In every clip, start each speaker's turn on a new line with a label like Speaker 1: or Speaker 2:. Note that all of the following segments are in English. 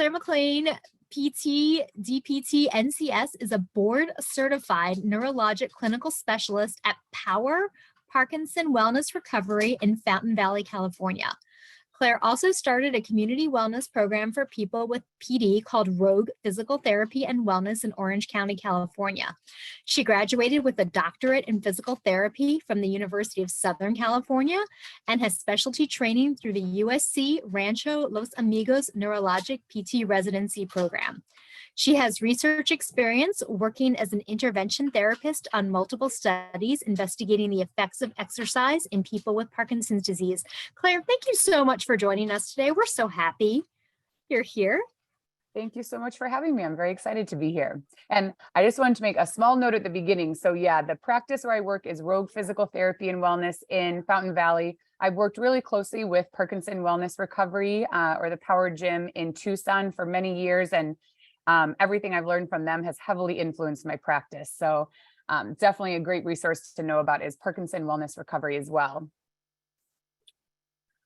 Speaker 1: Claire McLean, PT, DPT, NCS, is a board-certified neurologic clinical specialist at Power Parkinson Wellness Recovery in Fountain Valley, California. Claire also started a community wellness program for people with PD called Rogue Physical Therapy and Wellness in Orange County, California. She graduated with a doctorate in physical therapy from the University of Southern California and has specialty training through the USC Rancho Los Amigos Neurologic PT Residency Program. She has research experience working as an intervention therapist on multiple studies investigating the effects of exercise in people with Parkinson's disease. Claire, thank you so much for joining us today. We're so happy you're here.
Speaker 2: Thank you so much for having me. I'm very excited to be here. And I just wanted to make a small note at the beginning. So yeah, the practice where I work is Rogue Physical Therapy and Wellness in Fountain Valley. I've worked really closely with Parkinson Wellness Recovery or the Power Gym in Tucson for many years. And everything I've learned from them has heavily influenced my practice. So definitely a great resource to know about is Parkinson Wellness Recovery as well.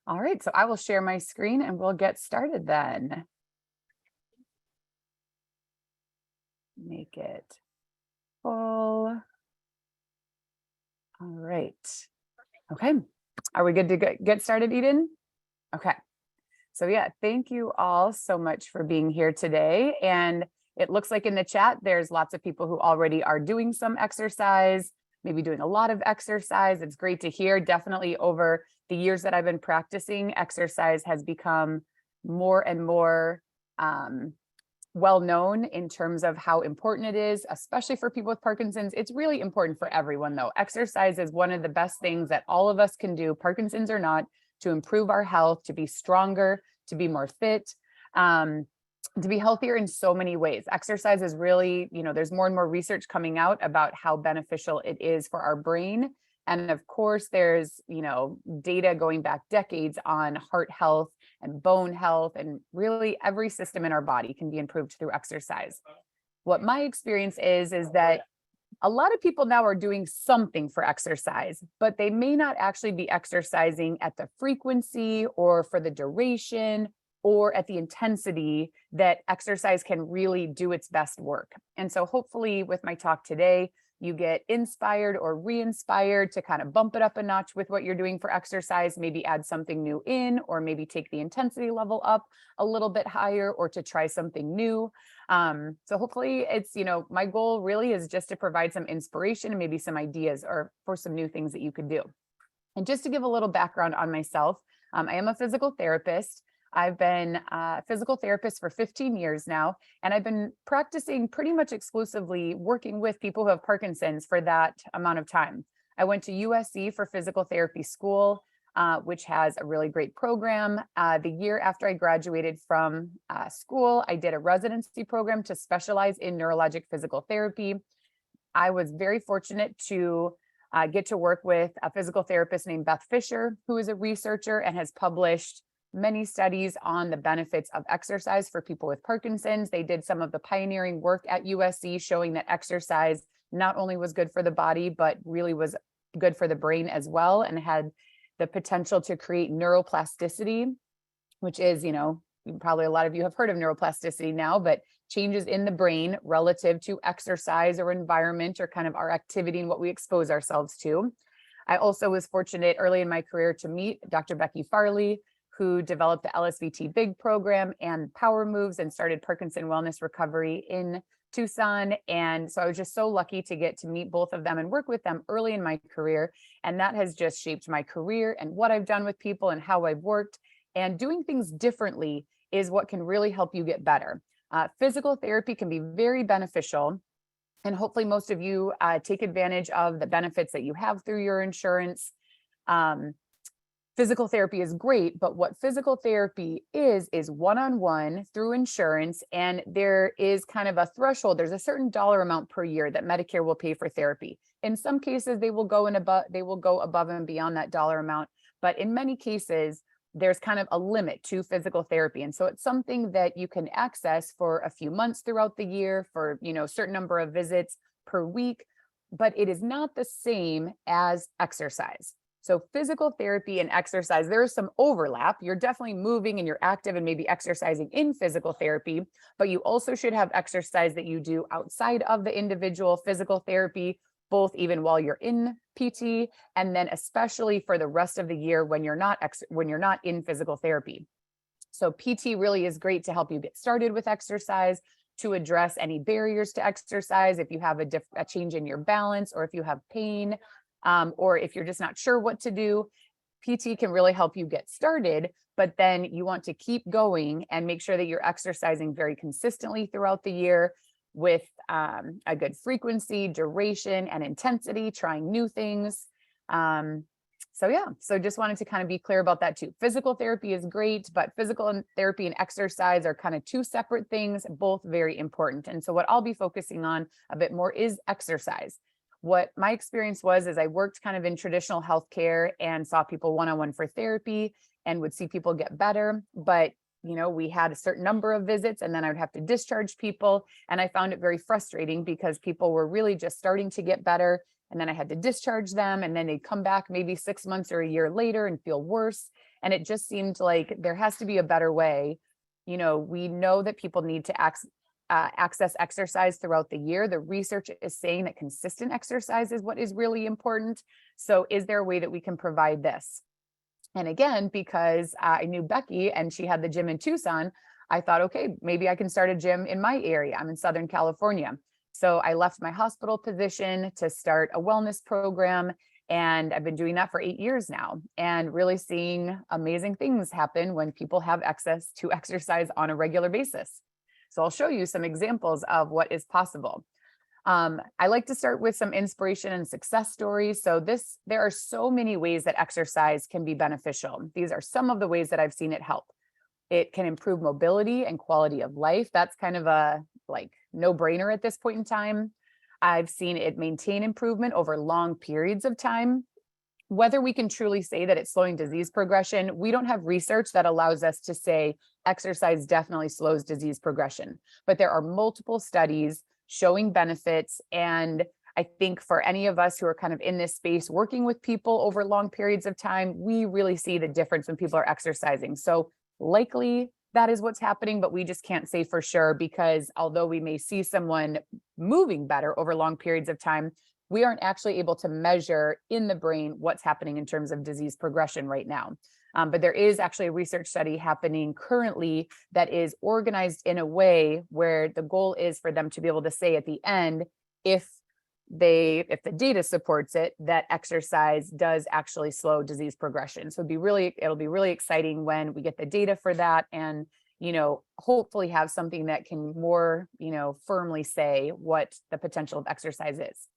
Speaker 2: All right, so I will share my screen and we'll get started then. Make it full. All right. Okay. Are we good to get started, Eden? Okay. So yeah, thank you all so much for being here today. And it looks like in the chat, there's lots of people who already are doing some exercise, maybe doing a lot of exercise. It's great to hear. Definitely over the years that I've been practicing, exercise has become more and more well-known in terms of how important it is, especially for people with Parkinson's. It's really important for everyone though. Exercise is one of the best things that all of us can do, Parkinson's or not, to improve our health, to be stronger, to be more fit, to be healthier in so many ways. Exercise is really, there's more and more research coming out about how beneficial it is for our brain. And of course, there's, data going back decades on heart health and bone health, and really every system in our body can be improved through exercise. What my experience is that a lot of people now are doing something for exercise, but they may not actually be exercising at the frequency or for the duration or at the intensity that exercise can really do its best work. And so hopefully with my talk today, you get inspired or re-inspired to kind of bump it up a notch with what you're doing for exercise, maybe add something new in, or maybe take the intensity level up a little bit higher, or to try something new. So hopefully it's, my goal really is just to provide some inspiration and maybe some ideas or for some new things that you could do. And just to give a little background on myself, I am a physical therapist. I've been a physical therapist for 15 years now, and I've been practicing pretty much exclusively working with people who have Parkinson's for that amount of time. I went to USC for physical therapy school, which has a really great program. The year after I graduated from school, I did a residency program to specialize in neurologic physical therapy. I was very fortunate to get to work with a physical therapist named Beth Fisher, who is a researcher and has published many studies on the benefits of exercise for people with Parkinson's. They did some of the pioneering work at USC showing that exercise not only was good for the body, but really was good for the brain as well, and had the potential to create neuroplasticity, which is, probably a lot of you have heard of neuroplasticity now, but changes in the brain relative to exercise or environment or kind of our activity and what we expose ourselves to. I also was fortunate early in my career to meet Dr. Becky Farley, who developed the LSVT Big program and Power Moves and started Parkinson Wellness Recovery in Tucson. And so I was just so lucky to get to meet both of them and work with them early in my career. And that has just shaped my career and what I've done with people and how I've worked. And doing things differently is what can really help you get better. Physical therapy can be very beneficial. And hopefully most of you take advantage of the benefits that you have through your insurance. Physical therapy is great, but what physical therapy is one-on-one through insurance, and there is kind of a threshold. There's a certain dollar amount per year that Medicare will pay for therapy. In some cases, they will go above and beyond that dollar amount, but in many cases, there's kind of a limit to physical therapy. And so it's something that you can access for a few months throughout the year for, a certain number of visits per week, but it is not the same as exercise. So physical therapy and exercise, there is some overlap. You're definitely moving and you're active and maybe exercising in physical therapy, but you also should have exercise that you do outside of the individual physical therapy, both even while you're in PT, and then especially for the rest of the year when you're not in physical therapy. So PT really is great to help you get started with exercise, to address any barriers to exercise, if you have a change in your balance, or if you have pain, or if you're just not sure what to do. PT can really help you get started, but then you want to keep going and make sure that you're exercising very consistently throughout the year with a good frequency, duration, and intensity, trying new things. So just wanted to kind of be clear about that too. Physical therapy is great, but physical therapy and exercise are kind of two separate things, both very important. And so what I'll be focusing on a bit more is exercise. What my experience was is I worked kind of in traditional healthcare and saw people one-on-one for therapy and would see people get better. But, we had a certain number of visits and then I would have to discharge people. And I found it very frustrating because people were really just starting to get better. And then I had to discharge them and then they'd come back maybe 6 months or a year later and feel worse. And it just seemed like there has to be a better way. We know that people need to access exercise throughout the year. The research is saying that consistent exercise is what is really important. So is there a way that we can provide this? And again, because I knew Becky and she had the gym in Tucson, I thought, okay, maybe I can start a gym in my area. I'm in Southern California. So I left my hospital position to start a wellness program. And I've been doing that for 8 years now and really seeing amazing things happen when people have access to exercise on a regular basis. So I'll show you some examples of what is possible. I like to start with some inspiration and success stories. So there are so many ways that exercise can be beneficial. These are some of the ways that I've seen it help. It can improve mobility and quality of life. That's kind of a no-brainer at this point in time. I've seen it maintain improvement over long periods of time. Whether we can truly say that it's slowing disease progression, we don't have research that allows us to say exercise definitely slows disease progression, but there are multiple studies showing benefits. And I think for any of us who are kind of in this space, working with people over long periods of time, we really see the difference when people are exercising. So likely that is what's happening, but we just can't say for sure, because although we may see someone moving better over long periods of time, we aren't actually able to measure in the brain what's happening in terms of disease progression right now. But there is actually a research study happening currently that is organized in a way where the goal is for them to be able to say at the end, if the data supports it, that exercise does actually slow disease progression. So it'll be really exciting when we get the data for that and, hopefully have something that can more, firmly say what the potential of exercise is.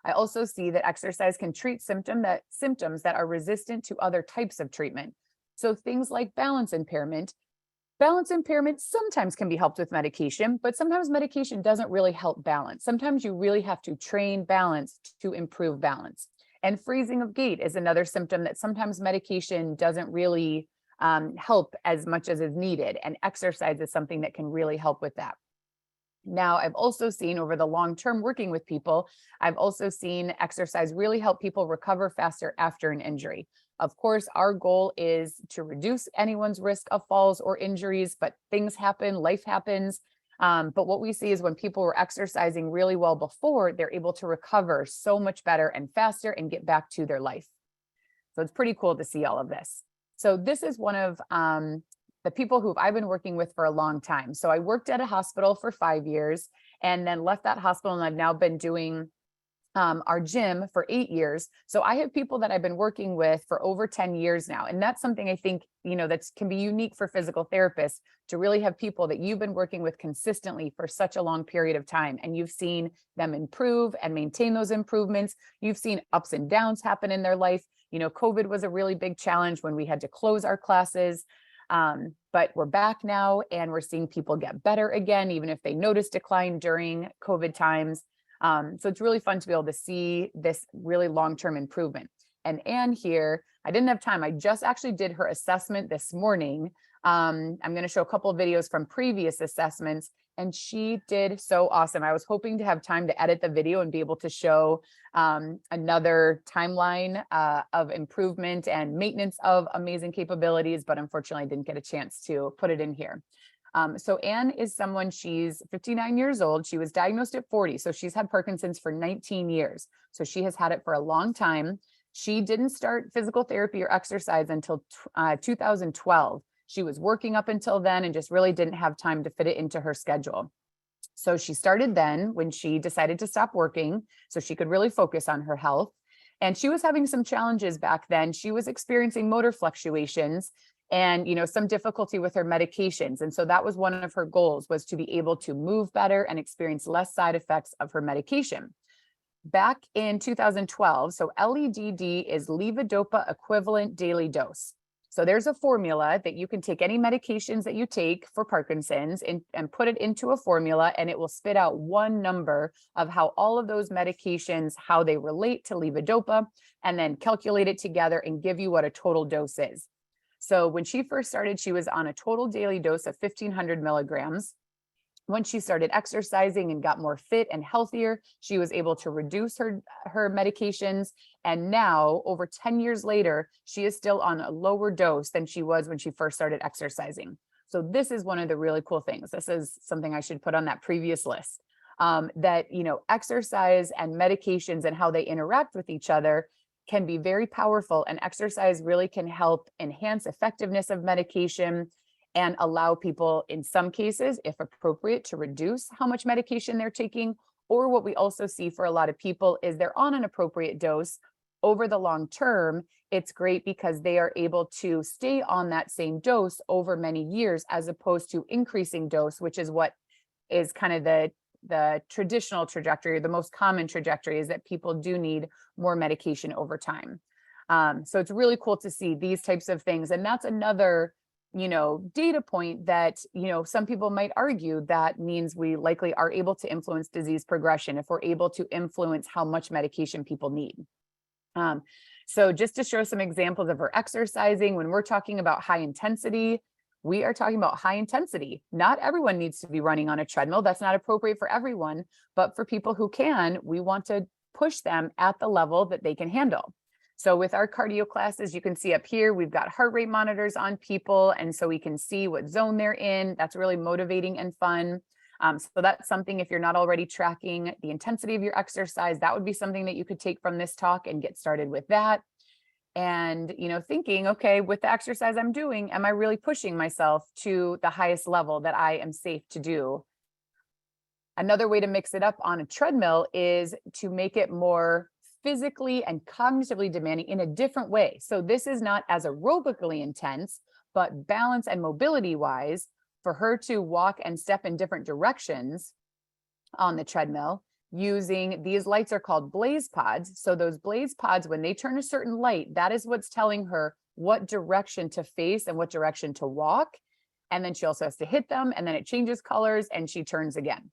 Speaker 2: I also see that exercise can treat symptoms that are resistant to other types of treatment. So things like balance impairment sometimes can be helped with medication, but sometimes medication doesn't really help balance. Sometimes you really have to train balance to improve balance. And freezing of gait is another symptom that sometimes medication doesn't really help as much as is needed. And exercise is something that can really help with that. Now, I've also seen over the long term working with people, I've also seen exercise really help people recover faster after an injury. Of course, our goal is to reduce anyone's risk of falls or injuries, but things happen, life happens. But what we see is when people were exercising really well before, they're able to recover so much better and faster and get back to their life. So it's pretty cool to see all of this. So this is one of the people who I've been working with for a long time. So I worked at a hospital for 5 years and then left that hospital, and I've now been doing our gym for 8 years. So I have people that I've been working with for over 10 years now. And that's something I think, that can be unique for physical therapists, to really have people that you've been working with consistently for such a long period of time. And you've seen them improve and maintain those improvements. You've seen ups and downs happen in their life. COVID was a really big challenge when we had to close our classes. But we're back now and we're seeing people get better again, even if they notice decline during COVID times. So it's really fun to be able to see this really long-term improvement. And Anne here, I didn't have time. I just actually did her assessment this morning. I'm going to show a couple of videos from previous assessments, and she did so awesome. I was hoping to have time to edit the video and be able to show another timeline of improvement and maintenance of amazing capabilities, but unfortunately I didn't get a chance to put it in here. So Anne is someone, she's 59 years old. She was diagnosed at 40. So she's had Parkinson's for 19 years. So she has had it for a long time. She didn't start physical therapy or exercise until 2012. She was working up until then and just really didn't have time to fit it into her schedule. So she started then when she decided to stop working so she could really focus on her health. And she was having some challenges back then. She was experiencing motor fluctuations and, some difficulty with her medications. And so that was one of her goals, was to be able to move better and experience less side effects of her medication. Back in 2012, so LEDD is levodopa equivalent daily dose. So there's a formula that you can take any medications that you take for Parkinson's and put it into a formula, and it will spit out one number of how all of those medications, how they relate to levodopa, and then calculate it together and give you what a total dose is. So when she first started, she was on a total daily dose of 1,500 milligrams. When she started exercising and got more fit and healthier, she was able to reduce her medications. And now, over 10 years later, she is still on a lower dose than she was when she first started exercising. So this is one of the really cool things. This is something I should put on that previous list, that, exercise and medications and how they interact with each other can be very powerful. And exercise really can help enhance effectiveness of medication and allow people, in some cases, if appropriate, to reduce how much medication they're taking. Or what we also see for a lot of people is they're on an appropriate dose. Over the long term, it's great because they are able to stay on that same dose over many years, as opposed to increasing dose, which is what is kind of the traditional trajectory, the most common trajectory, is that people do need more medication over time. So it's really cool to see these types of things. And that's another data point that, some people might argue that means we likely are able to influence disease progression if we're able to influence how much medication people need. So just to show some examples of her exercising, when we're talking about high intensity, we are talking about high intensity. Not everyone needs to be running on a treadmill. That's not appropriate for everyone, but for people who can, we want to push them at the level that they can handle. So with our cardio classes, you can see up here, we've got heart rate monitors on people. And so we can see what zone they're in. That's really motivating and fun. So that's something, if you're not already tracking the intensity of your exercise, that would be something that you could take from this talk and get started with that. And, thinking, okay, with the exercise I'm doing, am I really pushing myself to the highest level that I am safe to do? Another way to mix it up on a treadmill is to make it more physically and cognitively demanding in a different way. So this is not as aerobically intense, but balance and mobility wise, for her to walk and step in different directions on the treadmill using these lights are called blaze pods. So those blaze pods, when they turn a certain light, that is what's telling her what direction to face and what direction to walk. And then she also has to hit them, and then it changes colors and she turns again.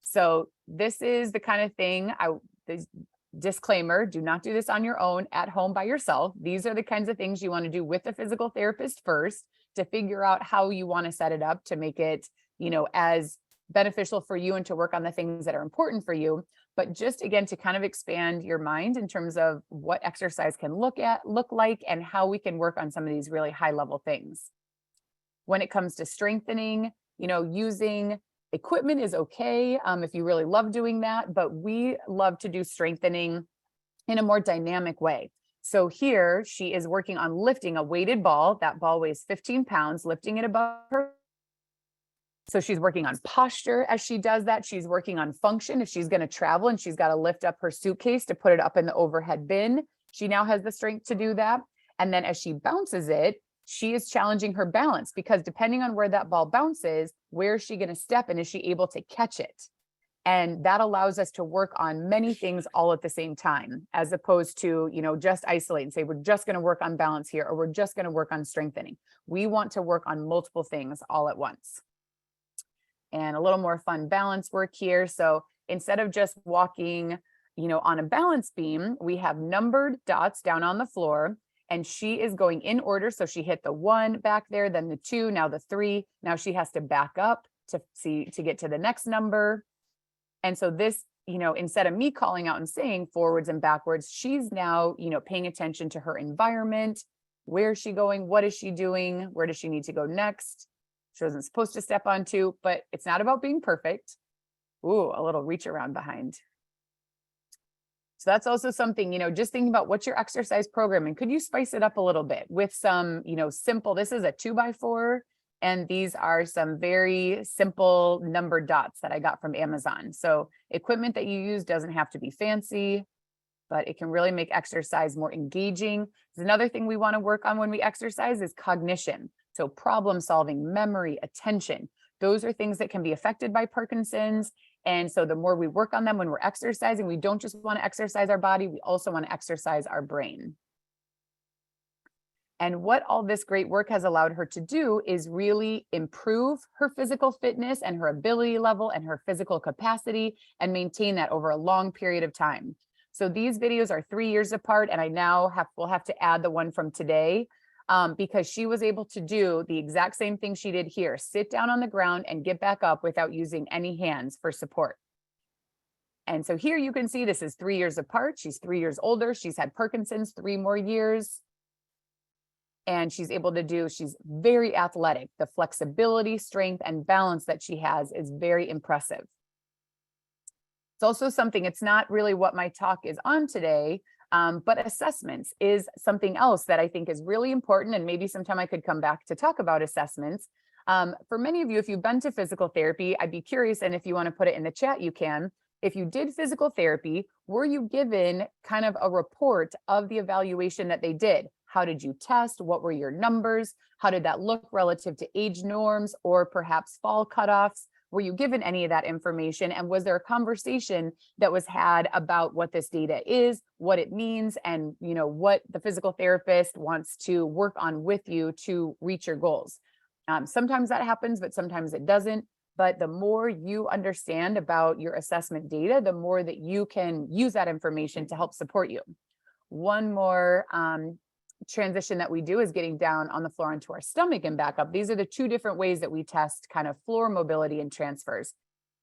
Speaker 2: So this is the kind of thing, disclaimer, do not do this on your own at home by yourself. These are the kinds of things you want to do with a physical therapist first, to figure out how you want to set it up to make it, as beneficial for you and to work on the things that are important for you. But just again, to kind of expand your mind in terms of what exercise can look like and how we can work on some of these really high level things. When it comes to strengthening, using equipment is okay if you really love doing that, but we love to do strengthening in a more dynamic way. So here she is working on lifting a weighted ball. That ball weighs 15 pounds, lifting it above her. So she's working on posture as she does that. She's working on function. If she's going to travel and she's got to lift up her suitcase to put it up in the overhead bin, she now has the strength to do that. And then as she bounces it, she is challenging her balance, because depending on where that ball bounces, where is she going to step and is she able to catch it? And that allows us to work on many things all at the same time, as opposed to, just isolate and say, we're just going to work on balance here, or we're just going to work on strengthening. We want to work on multiple things all at once. And a little more fun balance work here. So instead of just walking, on a balance beam, we have numbered dots down on the floor. and she is going in order. So she hit the 1 back there, then the 2, now the 3. Now she has to back up to get to the next number. And so this, instead of me calling out and saying forwards and backwards, she's now, paying attention to her environment. Where is she going? What is she doing? Where does she need to go next? She wasn't supposed to step on 2, but it's not about being perfect. Ooh, a little reach around behind. So that's also something, just thinking about what's your exercise program, and could you spice it up a little bit with some, simple, this is a 2x4, and these are some very simple numbered dots that I got from Amazon. So equipment that you use doesn't have to be fancy, but it can really make exercise more engaging. There's another thing we want to work on when we exercise is cognition. So problem solving, memory, attention. Those are things that can be affected by Parkinson's. And so the more we work on them when we're exercising, we don't just want to exercise our body, we also want to exercise our brain. And what all this great work has allowed her to do is really improve her physical fitness and her ability level and her physical capacity, and maintain that over a long period of time. So these videos are 3 years apart, and I now will have to add the one from today, because she was able to do the exact same thing she did here, sit down on the ground and get back up without using any hands for support. And so here you can see this is 3 years apart. She's 3 years older. She's had Parkinson's 3 more years. And she's able to do, she's very athletic. The flexibility, strength, and balance that she has is very impressive. It's also something, it's not really what my talk is on today, but assessments is something else that I think is really important. And maybe sometime I could come back to talk about assessments. For many of you, if you've been to physical therapy, I'd be curious, and if you want to put it in the chat, you can. If you did physical therapy, were you given kind of a report of the evaluation that they did? How did you test? What were your numbers? How did that look relative to age norms or perhaps fall cutoffs? Were you given any of that information? And was there a conversation that was had about what this data is, what it means, and what the physical therapist wants to work on with you to reach your goals? Sometimes that happens, but sometimes it doesn't. But the more you understand about your assessment data, the more that you can use that information to help support you. One more transition that we do is getting down on the floor onto our stomach and back up. These are the 2 different ways that we test kind of floor mobility and transfers.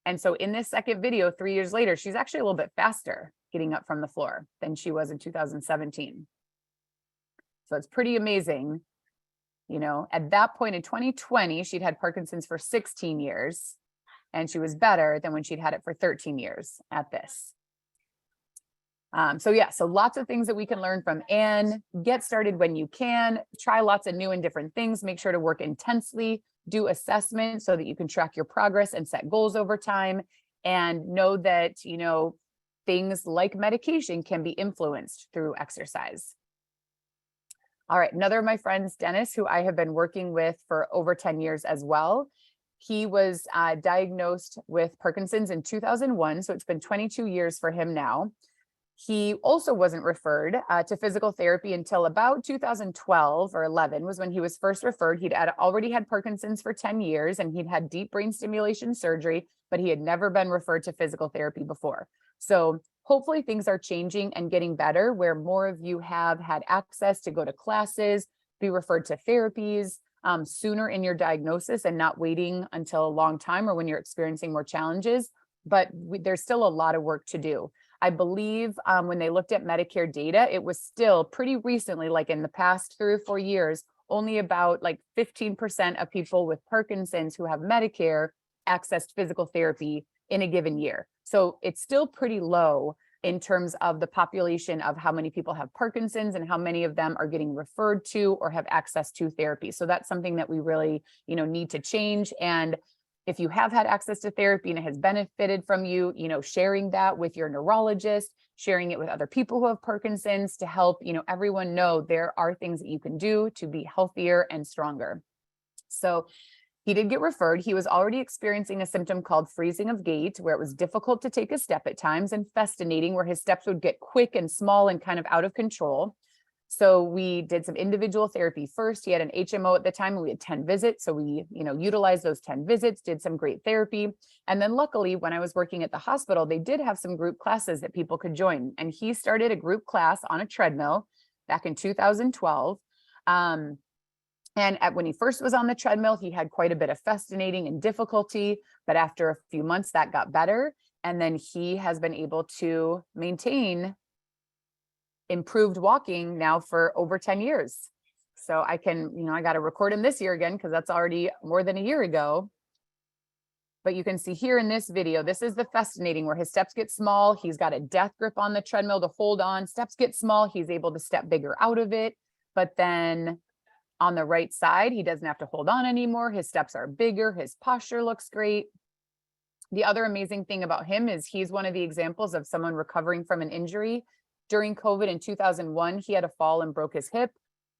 Speaker 2: And so in this second video, 3 years later, she's actually a little bit faster getting up from the floor than she was in 2017. So it's pretty amazing. At that point in 2020, she'd had Parkinson's for 16 years, and she was better than when she'd had it for 13 years at this. So lots of things that we can learn from Anne. Get started when you can. Try lots of new and different things. Make sure to work intensely. Do assessment so that you can track your progress and set goals over time. And know that, things like medication can be influenced through exercise. All right, another of my friends, Dennis, who I have been working with for over 10 years as well. He was diagnosed with Parkinson's in 2001, so it's been 22 years for him now. He also wasn't referred to physical therapy until about 2012 or 11 was when he was first referred. He'd already had Parkinson's for 10 years, and he'd had deep brain stimulation surgery, but he had never been referred to physical therapy before. So hopefully things are changing and getting better, where more of you have had access to go to classes, be referred to therapies sooner in your diagnosis, and not waiting until a long time or when you're experiencing more challenges. But there's still a lot of work to do. I believe when they looked at Medicare data, it was still pretty recently, like in the past 3 or 4 years, only about like 15% of people with Parkinson's who have Medicare accessed physical therapy in a given year. So it's still pretty low in terms of the population of how many people have Parkinson's and how many of them are getting referred to or have access to therapy. So that's something that we really, need to change. And if you have had access to therapy and it has benefited from you, sharing that with your neurologist, sharing it with other people who have Parkinson's to help, everyone know there are things that you can do to be healthier and stronger. So he did get referred. He was already experiencing a symptom called freezing of gait, where it was difficult to take a step at times, and festinating, where his steps would get quick and small and kind of out of control. So we did some individual therapy first. He had an HMO at the time, and we had 10 visits. So we, utilized those 10 visits, did some great therapy. And then luckily, when I was working at the hospital, they did have some group classes that people could join. And he started a group class on a treadmill. back in 2012. When he first was on the treadmill, he had quite a bit of festinating and difficulty, but after a few months that got better. And then he has been able to maintain improved walking now for over 10 years. So I got to record him this year again, because that's already more than a year ago. But you can see here in this video, this is the festinating where his steps get small. He's got a death grip on the treadmill to hold on. Steps get small. He's able to step bigger out of it. But then on the right side, he doesn't have to hold on anymore. His steps are bigger. His posture looks great. The other amazing thing about him is he's one of the examples of someone recovering from an injury. During COVID in 2001, he had a fall and broke his hip.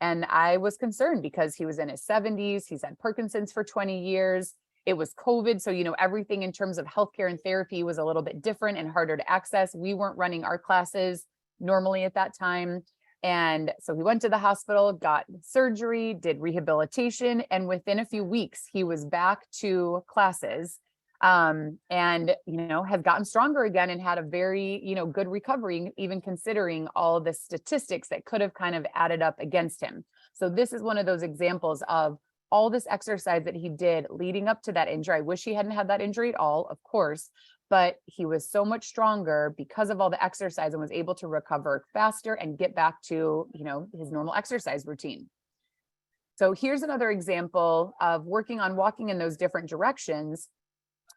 Speaker 2: And I was concerned because he was in his 70s. He's had Parkinson's for 20 years. It was COVID. So, everything in terms of healthcare and therapy was a little bit different and harder to access. We weren't running our classes normally at that time. And so he went to the hospital, got surgery, did rehabilitation. And within a few weeks, he was back to classes and, has gotten stronger again and had a very, good recovery, even considering all the statistics that could have kind of added up against him. So this is one of those examples of all this exercise that he did leading up to that injury. I wish he hadn't had that injury at all, of course, but he was so much stronger because of all the exercise and was able to recover faster and get back to, his normal exercise routine. So here's another example of working on walking in those different directions.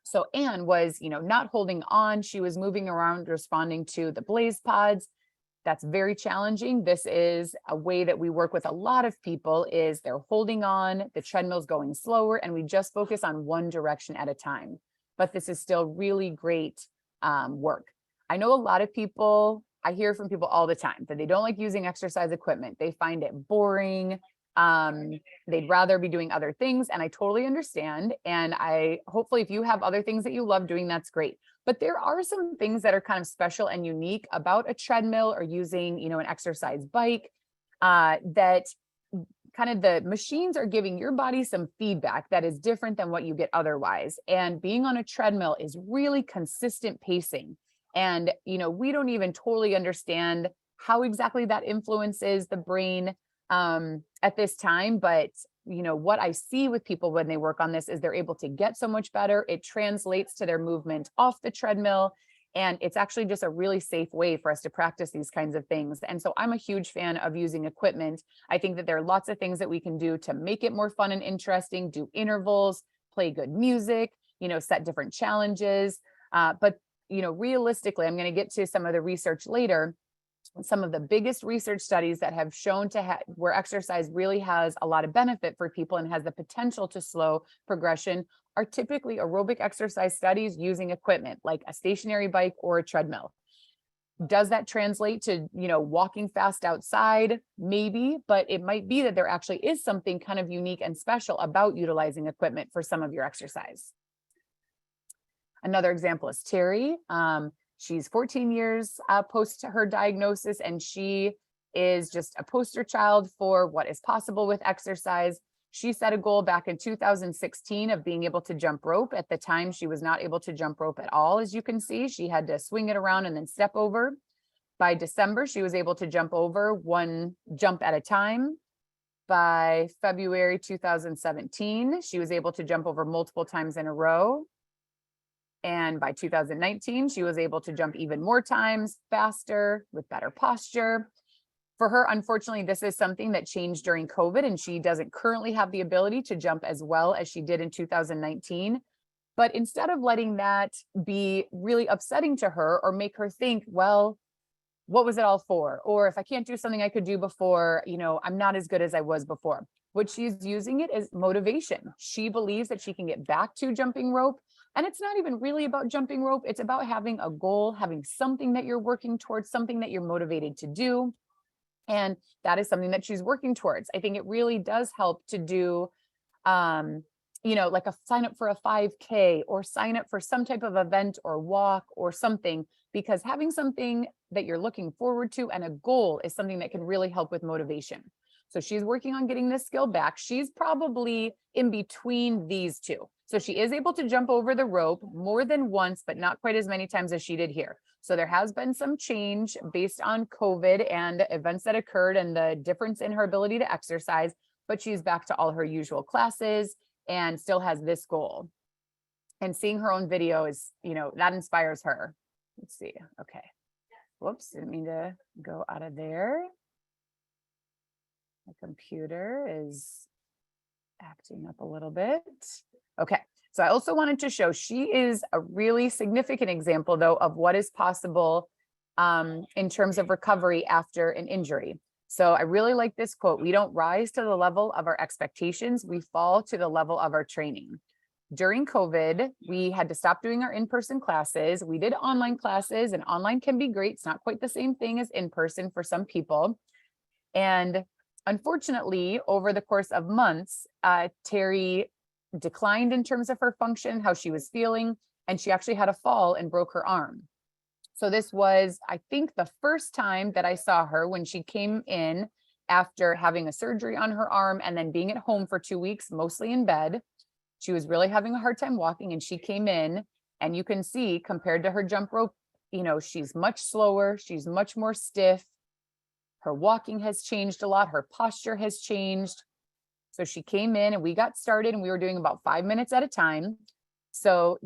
Speaker 2: So Anne was, not holding on. She was moving around, responding to the blaze pods. That's very challenging. This is a way that we work with a lot of people is they're holding on, the treadmill's going slower, and we just focus on one direction at a time. But this is still really great work. I know a lot of people, I hear from people all the time that they don't like using exercise equipment. They find it boring. They'd rather be doing other things. And I totally understand. And hopefully if you have other things that you love doing, that's great. But there are some things that are kind of special and unique about a treadmill or using, an exercise bike that kind of the machines are giving your body some feedback that is different than what you get otherwise. And being on a treadmill is really consistent pacing. And, we don't even totally understand how exactly that influences the brain at this time. But, what I see with people when they work on this is they're able to get so much better. It translates to their movement off the treadmill. And it's actually just a really safe way for us to practice these kinds of things. And so I'm a huge fan of using equipment. I think that there are lots of things that we can do to make it more fun and interesting, do intervals, play good music, set different challenges. But realistically, I'm going to get to some of the research later. Some of the biggest research studies that have shown where exercise really has a lot of benefit for people and has the potential to slow progression are typically aerobic exercise studies using equipment like a stationary bike or a treadmill. Does that translate to, walking fast outside? Maybe, but it might be that there actually is something kind of unique and special about utilizing equipment for some of your exercise. Another example is Terry. She's 14 years post her diagnosis, and she is just a poster child for what is possible with exercise. She set a goal back in 2016 of being able to jump rope. At the time, she was not able to jump rope at all. As you can see, she had to swing it around and then step over. By December, she was able to jump over one jump at a time. By February 2017, she was able to jump over multiple times in a row. And by 2019, she was able to jump even more times, faster, with better posture. For her, unfortunately, this is something that changed during COVID, and she doesn't currently have the ability to jump as well as she did in 2019. But instead of letting that be really upsetting to her or make her think, well, what was it all for? Or if I can't do something I could do before, I'm not as good as I was before. What she's using it as motivation. She believes that she can get back to jumping rope. And it's not even really about jumping rope. It's about having a goal, having something that you're working towards, something that you're motivated to do. And that is something that she's working towards. I think it really does help to do, like a sign up for a 5K or sign up for some type of event or walk or something, because having something that you're looking forward to and a goal is something that can really help with motivation. So she's working on getting this skill back. She's probably in between these two. So she is able to jump over the rope more than once, but not quite as many times as she did here. So there has been some change based on COVID and events that occurred and the difference in her ability to exercise, but she's back to all her usual classes and still has this goal. And seeing her own video is, that inspires her. Let's see. Okay. Whoops, didn't mean to go out of there. My computer is acting up a little bit. Okay, so I also wanted to show she is a really significant example, though, of what is possible in terms of recovery after an injury. So I really like this quote: "We don't rise to the level of our expectations, we fall to the level of our training." During COVID, we had to stop doing our in-person classes. We did online classes, and online can be great. It's not quite the same thing as in-person for some people. And unfortunately, over the course of months, Terry declined in terms of her function, how she was feeling, and she actually had a fall and broke her arm. So this was, I think, the first time that I saw her when she came in after having a surgery on her arm and then being at home for 2 weeks, mostly in bed. She was really having a hard time walking, and she came in, and you can see compared to her jump rope, she's much slower. She's much more stiff. Her walking has changed a lot. Her posture has changed. So she came in and we got started, and we were doing about 5 minutes at a time. So,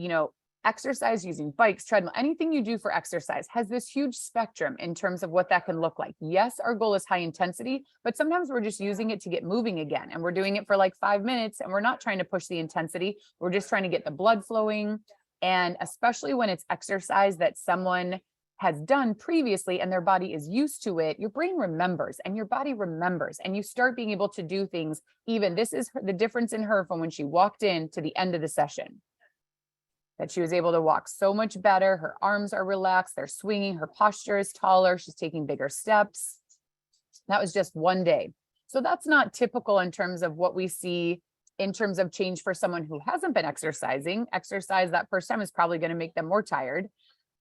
Speaker 2: exercise using bikes, treadmill, anything you do for exercise has this huge spectrum in terms of what that can look like. Yes, our goal is high intensity, but sometimes we're just using it to get moving again. And we're doing it for like 5 minutes, and we're not trying to push the intensity. We're just trying to get the blood flowing. And especially when it's exercise that someone has done previously and their body is used to it, your brain remembers and your body remembers, and you start being able to do things. Even this is the difference in her from when she walked in to the end of the session, that she was able to walk so much better. Her arms are relaxed, they're swinging, her posture is taller, she's taking bigger steps. That was just one day. So that's not typical in terms of what we see in terms of change for someone who hasn't been exercising. Exercise that first time is probably going to make them more tired.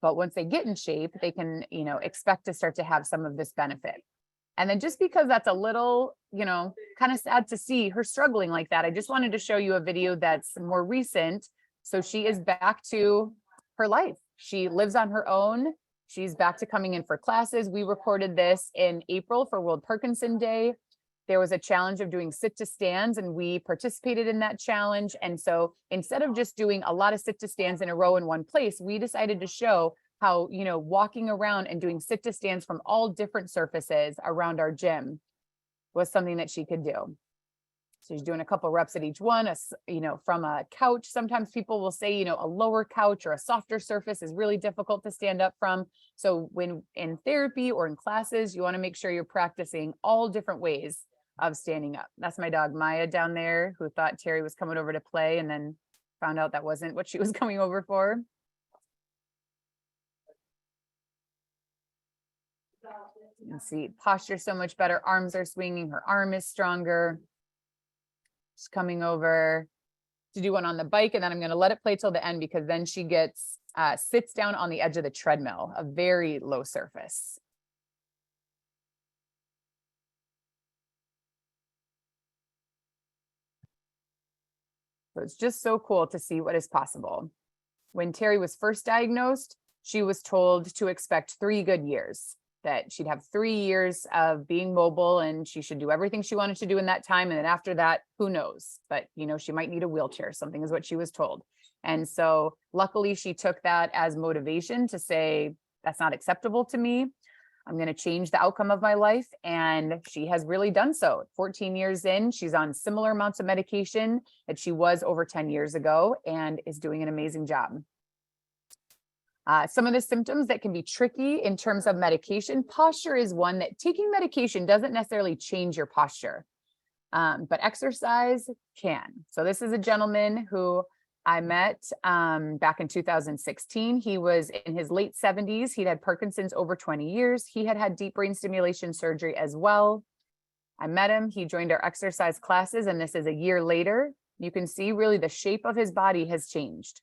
Speaker 2: But once they get in shape, they can, expect to start to have some of this benefit. And then just because that's a little, kind of sad to see her struggling like that, I just wanted to show you a video that's more recent. So she is back to her life. She lives on her own. She's back to coming in for classes. We recorded this in April for World Parkinson Day. There was a challenge of doing sit to stands, and we participated in that challenge. And so instead of just doing a lot of sit to stands in a row in one place, we decided to show how, walking around and doing sit to stands from all different surfaces around our gym was something that she could do. So she's doing a couple reps at each one, from a couch. Sometimes people will say, a lower couch or a softer surface is really difficult to stand up from. So when in therapy or in classes, you want to make sure you're practicing all different ways of standing up. That's my dog Maya down there, who thought Terry was coming over to play and then found out that wasn't what she was coming over for. You can see posture so much better. Arms are swinging. Her arm is stronger. She's coming over to do one on the bike, and then I'm going to let it play till the end, because then she sits down on the edge of the treadmill, a very low surface. So it's just so cool to see what is possible. When Terry was first diagnosed, she was told to expect 3 good years, that she'd have 3 years of being mobile and she should do everything she wanted to do in that time. And then after that, who knows? But, she might need a wheelchair. Something is what she was told. And so luckily she took that as motivation to say, that's not acceptable to me. I'm going to change the outcome of my life. And she has really done so. 14 years in, she's on similar amounts of medication that she was over 10 years ago and is doing an amazing job. Some of the symptoms that can be tricky in terms of medication, posture is one that taking medication doesn't necessarily change your posture, but exercise can. So this is a gentleman who I met back in 2016. He was in his late 70s. He'd had Parkinson's over 20 years. He had had deep brain stimulation surgery as well. I met him. He joined our exercise classes, and this is a year later. You can see really the shape of his body has changed.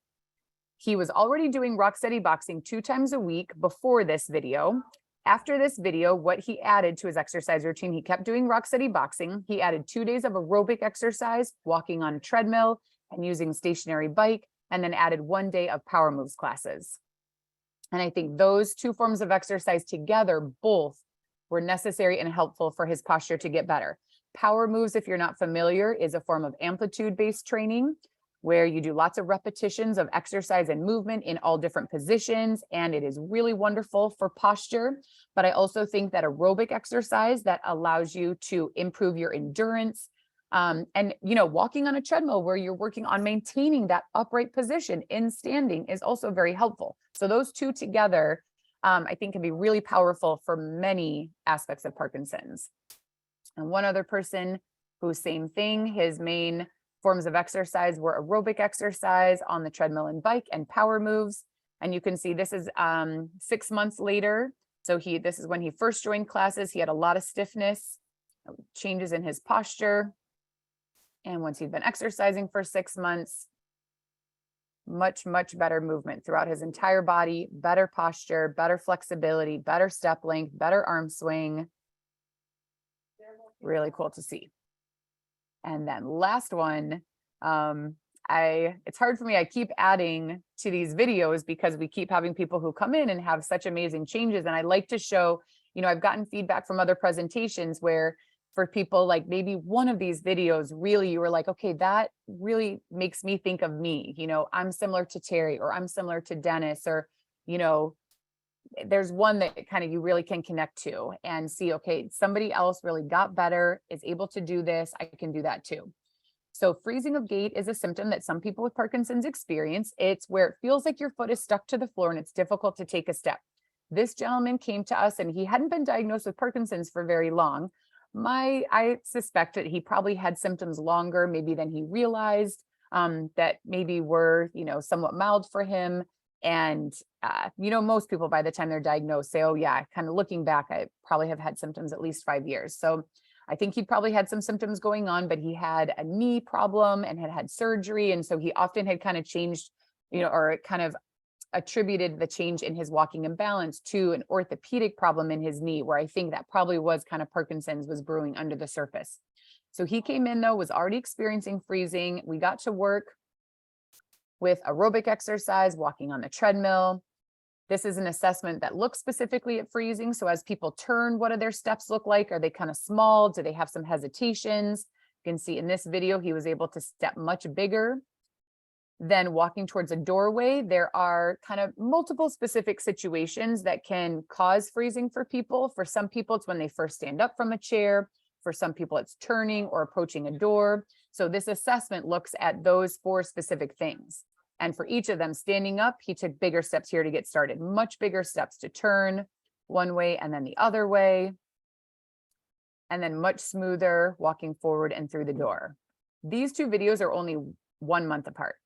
Speaker 2: He was already doing rock steady boxing 2 times a week before this video. After this video, what he added to his exercise routine, he kept doing rock steady boxing. He added 2 days of aerobic exercise, walking on a treadmill and using a stationary bike, and then added 1 day of power moves classes. And I think those 2 forms of exercise together both were necessary and helpful for his posture to get better. Power moves, if you're not familiar, is a form of amplitude-based training where you do lots of repetitions of exercise and movement in all different positions, and it is really wonderful for posture. But I also think that aerobic exercise that allows you to improve your endurance, and walking on a treadmill where you're working on maintaining that upright position in standing is also very helpful. So those 2 together, I think can be really powerful for many aspects of Parkinson's. And one other person who same thing, his main forms of exercise were aerobic exercise on the treadmill and bike and power moves. And you can see this is 6 months later. So this is when he first joined classes. He had a lot of stiffness, changes in his posture. And once he'd been exercising for 6 months, much, much better movement throughout his entire body, better posture, better flexibility, better step length, better arm swing. Really cool to see. And then last one, it's hard for me. I keep adding to these videos because we keep having people who come in and have such amazing changes. And I like to show, I've gotten feedback from other presentations where for people like maybe one of these videos, really, you were like, okay, that really makes me think of me. I'm similar to Terry, or I'm similar to Dennis, or, there's one that kind of you really can connect to and see, okay, somebody else really got better, is able to do this. I can do that too. So freezing of gait is a symptom that some people with Parkinson's experience. It's where it feels like your foot is stuck to the floor and it's difficult to take a step. This gentleman came to us and he hadn't been diagnosed with Parkinson's for very long. I suspect that he probably had symptoms longer, maybe than he realized, that maybe were, somewhat mild for him. And, most people by the time they're diagnosed say, oh yeah, kind of looking back, I probably have had symptoms at least 5 years. So I think he probably had some symptoms going on, but he had a knee problem and had surgery. And so he often had kind of changed, or kind of attributed the change in his walking and balance to an orthopedic problem in his knee, where I think that probably was kind of Parkinson's was brewing under the surface. So he came in though, was already experiencing freezing. We got to work with aerobic exercise, walking on the treadmill. This is an assessment that looks specifically at freezing. So as people turn, what do their steps look like? Are they kind of small? Do they have some hesitations? You can see in this video, he was able to step much bigger. Then walking towards a doorway, there are kind of multiple specific situations that can cause freezing for people. For some people, it's when they first stand up from a chair. For some people, it's turning or approaching a door. So this assessment looks at those 4 specific things. And for each of them, standing up, he took bigger steps here to get started, much bigger steps to turn one way and then the other way. And then much smoother walking forward and through the door. These 2 videos are only 1 month apart.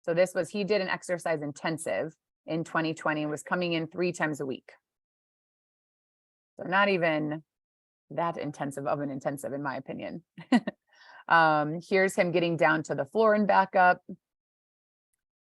Speaker 2: So he did an exercise intensive in 2020 and was coming in 3 times a week. So not even that intensive of an intensive, in my opinion. Here's him getting down to the floor and back up.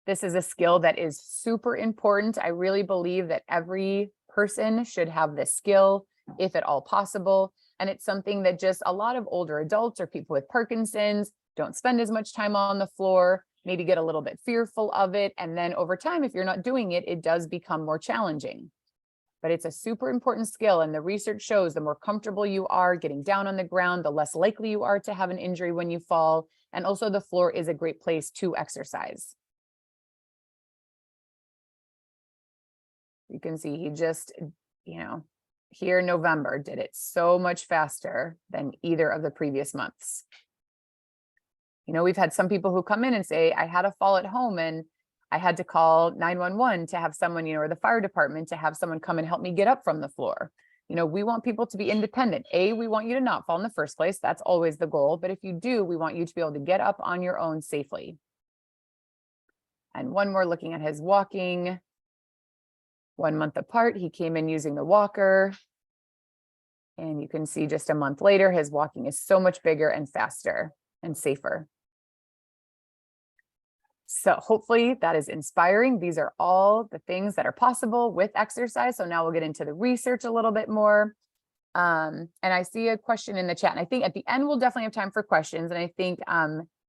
Speaker 2: This is a skill that is super important. I really believe that every person should have this skill, if at all possible. And it's something that just a lot of older adults or people with Parkinson's don't spend as much time on the floor, maybe get a little bit fearful of it. And then over time, if you're not doing it, it does become more challenging. But it's a super important skill. And the research shows the more comfortable you are getting down on the ground, the less likely you are to have an injury when you fall. And also the floor is a great place to exercise. You can see he just, here in November did it so much faster than either of the previous months. We've had some people who come in and say, I had a fall at home and I had to call 911 to have someone, or the fire department to have someone come and help me get up from the floor. We want people to be independent. We want you to not fall in the first place. That's always the goal. But if you do, we want you to be able to get up on your own safely. And one more looking at his walking. 1 month apart, he came in using the walker. And you can see just a month later, his walking is so much bigger and faster and safer. So hopefully that is inspiring. These are all the things that are possible with exercise. So now we'll get into the research a little bit more. And I see a question in the chat, and I think at the end we'll definitely have time for questions. And I think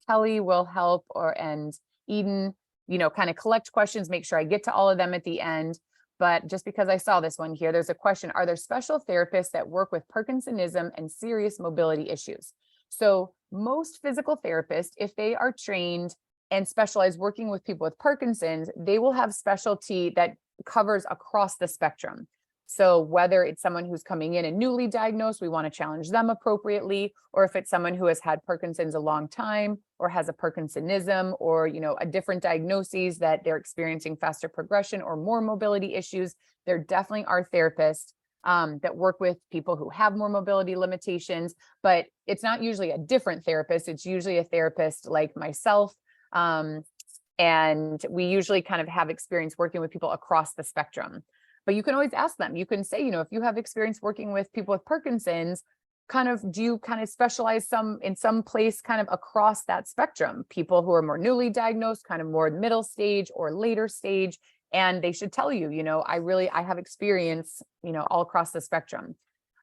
Speaker 2: Kelly will help, and Eden, kind of collect questions, make sure I get to all of them at the end. But just because I saw this one here, there's a question: are there special therapists that work with Parkinsonism and serious mobility issues? So most physical therapists, if they are trained and specialize working with people with Parkinson's, they will have specialty that covers across the spectrum. So whether it's someone who's coming in and newly diagnosed, we want to challenge them appropriately, or if it's someone who has had Parkinson's a long time or has a Parkinsonism, or a different diagnosis that they're experiencing faster progression or more mobility issues, there definitely are therapists that work with people who have more mobility limitations, but it's not usually a different therapist. It's usually a therapist like myself. And we usually kind of have experience working with people across the spectrum. But you can always ask them. You can say, if you have experience working with people with Parkinson's, do you kind of specialize in some place kind of across that spectrum? People who are more newly diagnosed, kind of more middle stage or later stage, and they should tell you, I have experience, all across the spectrum.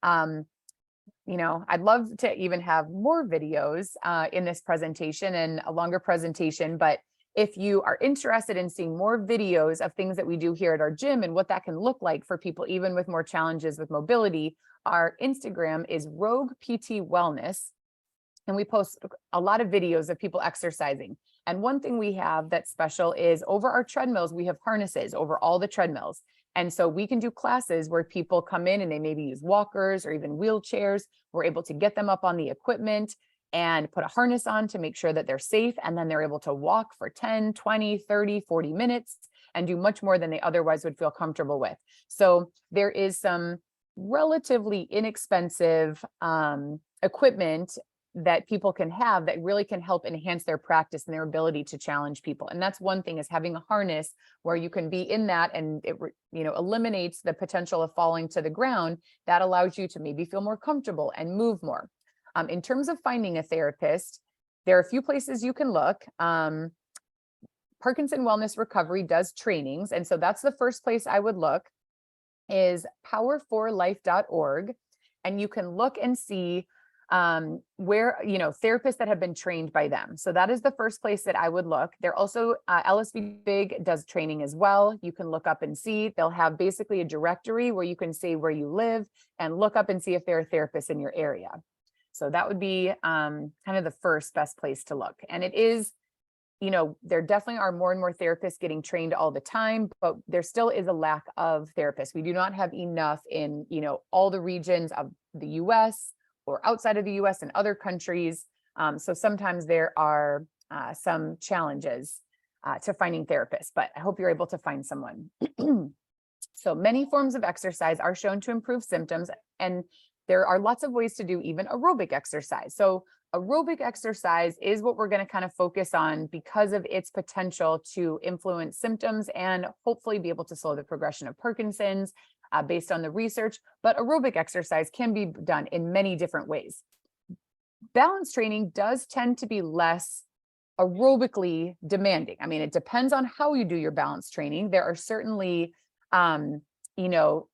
Speaker 2: I'd love to even have more videos in this presentation and a longer presentation, but if you are interested in seeing more videos of things that we do here at our gym and what that can look like for people, even with more challenges with mobility, our Instagram is Rogue PT Wellness. And we post a lot of videos of people exercising. And one thing we have that's special is over our treadmills, we have harnesses over all the treadmills. And so we can do classes where people come in and they maybe use walkers or even wheelchairs. We're able to get them up on the equipment and put a harness on to make sure that they're safe. And then they're able to walk for 10, 20, 30, 40 minutes and do much more than they otherwise would feel comfortable with. So there is some relatively inexpensive equipment that people can have that really can help enhance their practice and their ability to challenge people. And that's one thing, is having a harness where you can be in that, and it eliminates the potential of falling to the ground. That allows you to maybe feel more comfortable and move more. In terms of finding a therapist, there are a few places you can look. Parkinson Wellness Recovery does trainings. And so that's the first place I would look, is power4life.org. And you can look and see where, therapists that have been trained by them. So that is the first place that I would look. They're also, LSV Big does training as well. You can look up and see. They'll have basically a directory where you can say where you live and look up and see if there are therapists in your area. So that would be kind of the first best place to look. And it is, there definitely are more and more therapists getting trained all the time, but there still is a lack of therapists. We do not have enough in, all the regions of the US or outside of the US and other countries. So sometimes there are some challenges to finding therapists, but I hope you're able to find someone. So many forms of exercise are shown to improve symptoms, and there are lots of ways to do even aerobic exercise. So aerobic exercise is what we're going to kind of focus on because of its potential to influence symptoms and hopefully be able to slow the progression of Parkinson's based on the research. But aerobic exercise can be done in many different ways. Balance training does tend to be less aerobically demanding. I mean, it depends on how you do your balance training. There are certainly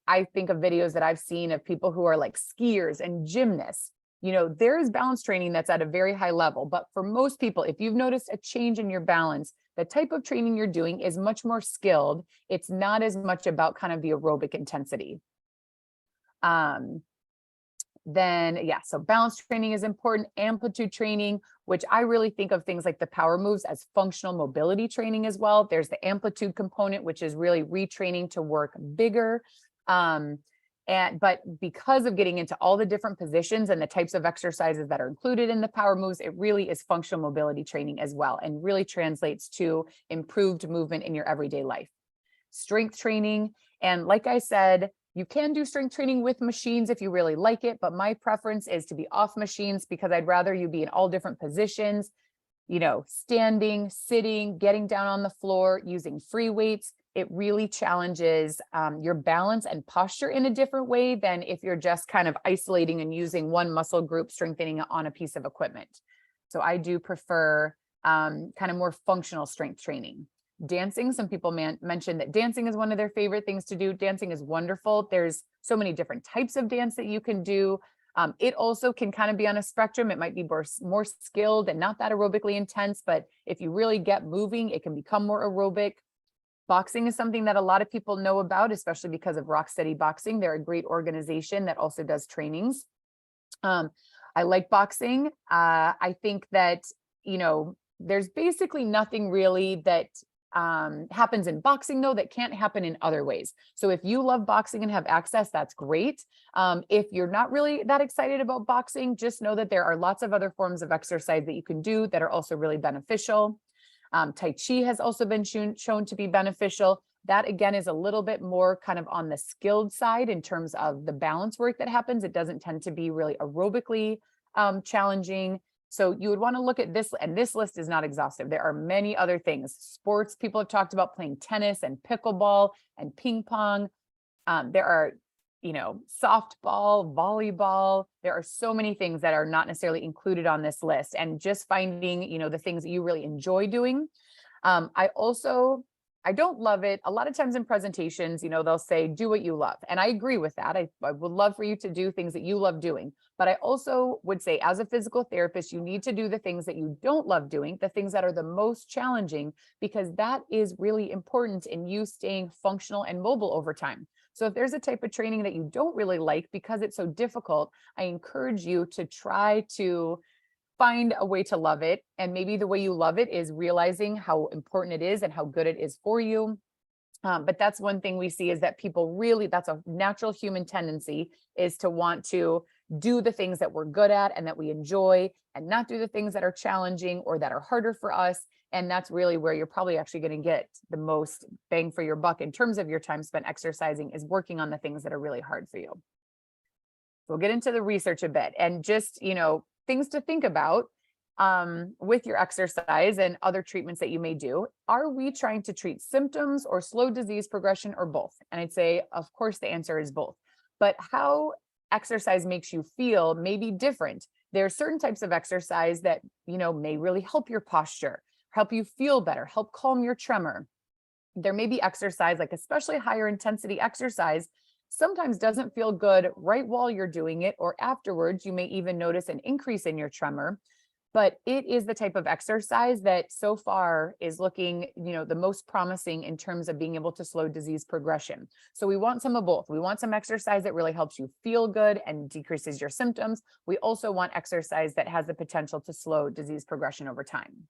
Speaker 2: I think of videos that I've seen of people who are like skiers and gymnasts. There is balance training that's at a very high level. But for most people, if you've noticed a change in your balance, the type of training you're doing is much more skilled. It's not as much about kind of the aerobic intensity. So balance training is important. Amplitude training, which I really think of things like the power moves as functional mobility training as well. There's the amplitude component, which is really retraining to work bigger. But because of getting into all the different positions and the types of exercises that are included in the power moves, it really is functional mobility training as well, and really translates to improved movement in your everyday life. Strength training, and like I said, you can do strength training with machines if you really like it, but my preference is to be off machines because I'd rather you be in all different positions, standing, sitting, getting down on the floor, using free weights. It really challenges your balance and posture in a different way than if you're just kind of isolating and using one muscle group, strengthening it on a piece of equipment. So I do prefer kind of more functional strength training. Dancing, some people mentioned that dancing is one of their favorite things to do. Dancing is wonderful. There's so many different types of dance that you can do. It also can kind of be on a spectrum. It might be more skilled and not that aerobically intense, but if you really get moving, it can become more aerobic. Boxing is something that a lot of people know about, especially because of Rocksteady Boxing. They're a great organization that also does trainings. I like boxing. I think that, there's basically nothing really that happens in boxing though that can't happen in other ways. So if you love boxing and have access, that's great. If you're not really that excited about boxing, just know that there are lots of other forms of exercise that you can do that are also really beneficial. Tai Chi has also been shown to be beneficial. That again is a little bit more kind of on the skilled side in terms of the balance work that happens. It doesn't tend to be really aerobically challenging. So you would want to look at this, and this list is not exhaustive. There are many other things. Sports, people have talked about playing tennis and pickleball and ping pong. There are, softball, volleyball. There are so many things that are not necessarily included on this list, and just finding, the things that you really enjoy doing. I don't love it. A lot of times in presentations, they'll say, do what you love. And I agree with that. I would love for you to do things that you love doing. But I also would say, as a physical therapist, you need to do the things that you don't love doing, the things that are the most challenging, because that is really important in you staying functional and mobile over time. So if there's a type of training that you don't really like because it's so difficult, I encourage you to try to find a way to love it. And maybe the way you love it is realizing how important it is and how good it is for you. But that's one thing we see is that people really, that's a natural human tendency, is to want to do the things that we're good at and that we enjoy, and not do the things that are challenging or that are harder for us. And that's really where you're probably actually going to get the most bang for your buck in terms of your time spent exercising, is working on the things that are really hard for you. We'll get into the research a bit, and just, things to think about with your exercise and other treatments that you may do. Are we trying to treat symptoms or slow disease progression, or both? And I'd say, of course, the answer is both. But how exercise makes you feel may be different. There are certain types of exercise that, may really help your posture, help you feel better, help calm your tremor. There may be exercise, like especially higher intensity exercise, sometimes doesn't feel good right while you're doing it, or afterwards. You may even notice an increase in your tremor, but it is the type of exercise that so far is looking, the most promising in terms of being able to slow disease progression. So we want some of both. We want some exercise that really helps you feel good and decreases your symptoms. We also want exercise that has the potential to slow disease progression over time.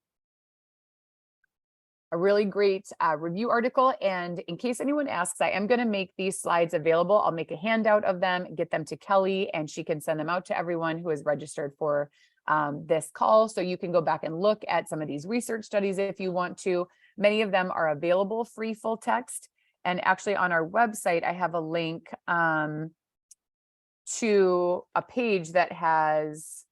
Speaker 2: A really great review article. And in case anyone asks, I am going to make these slides available. I'll make a handout of them, get them to Kelly, and she can send them out to everyone who is registered for this call. So you can go back and look at some of these research studies if you want to. Many of them are available free full text. And actually on our website, I have a link to a page that has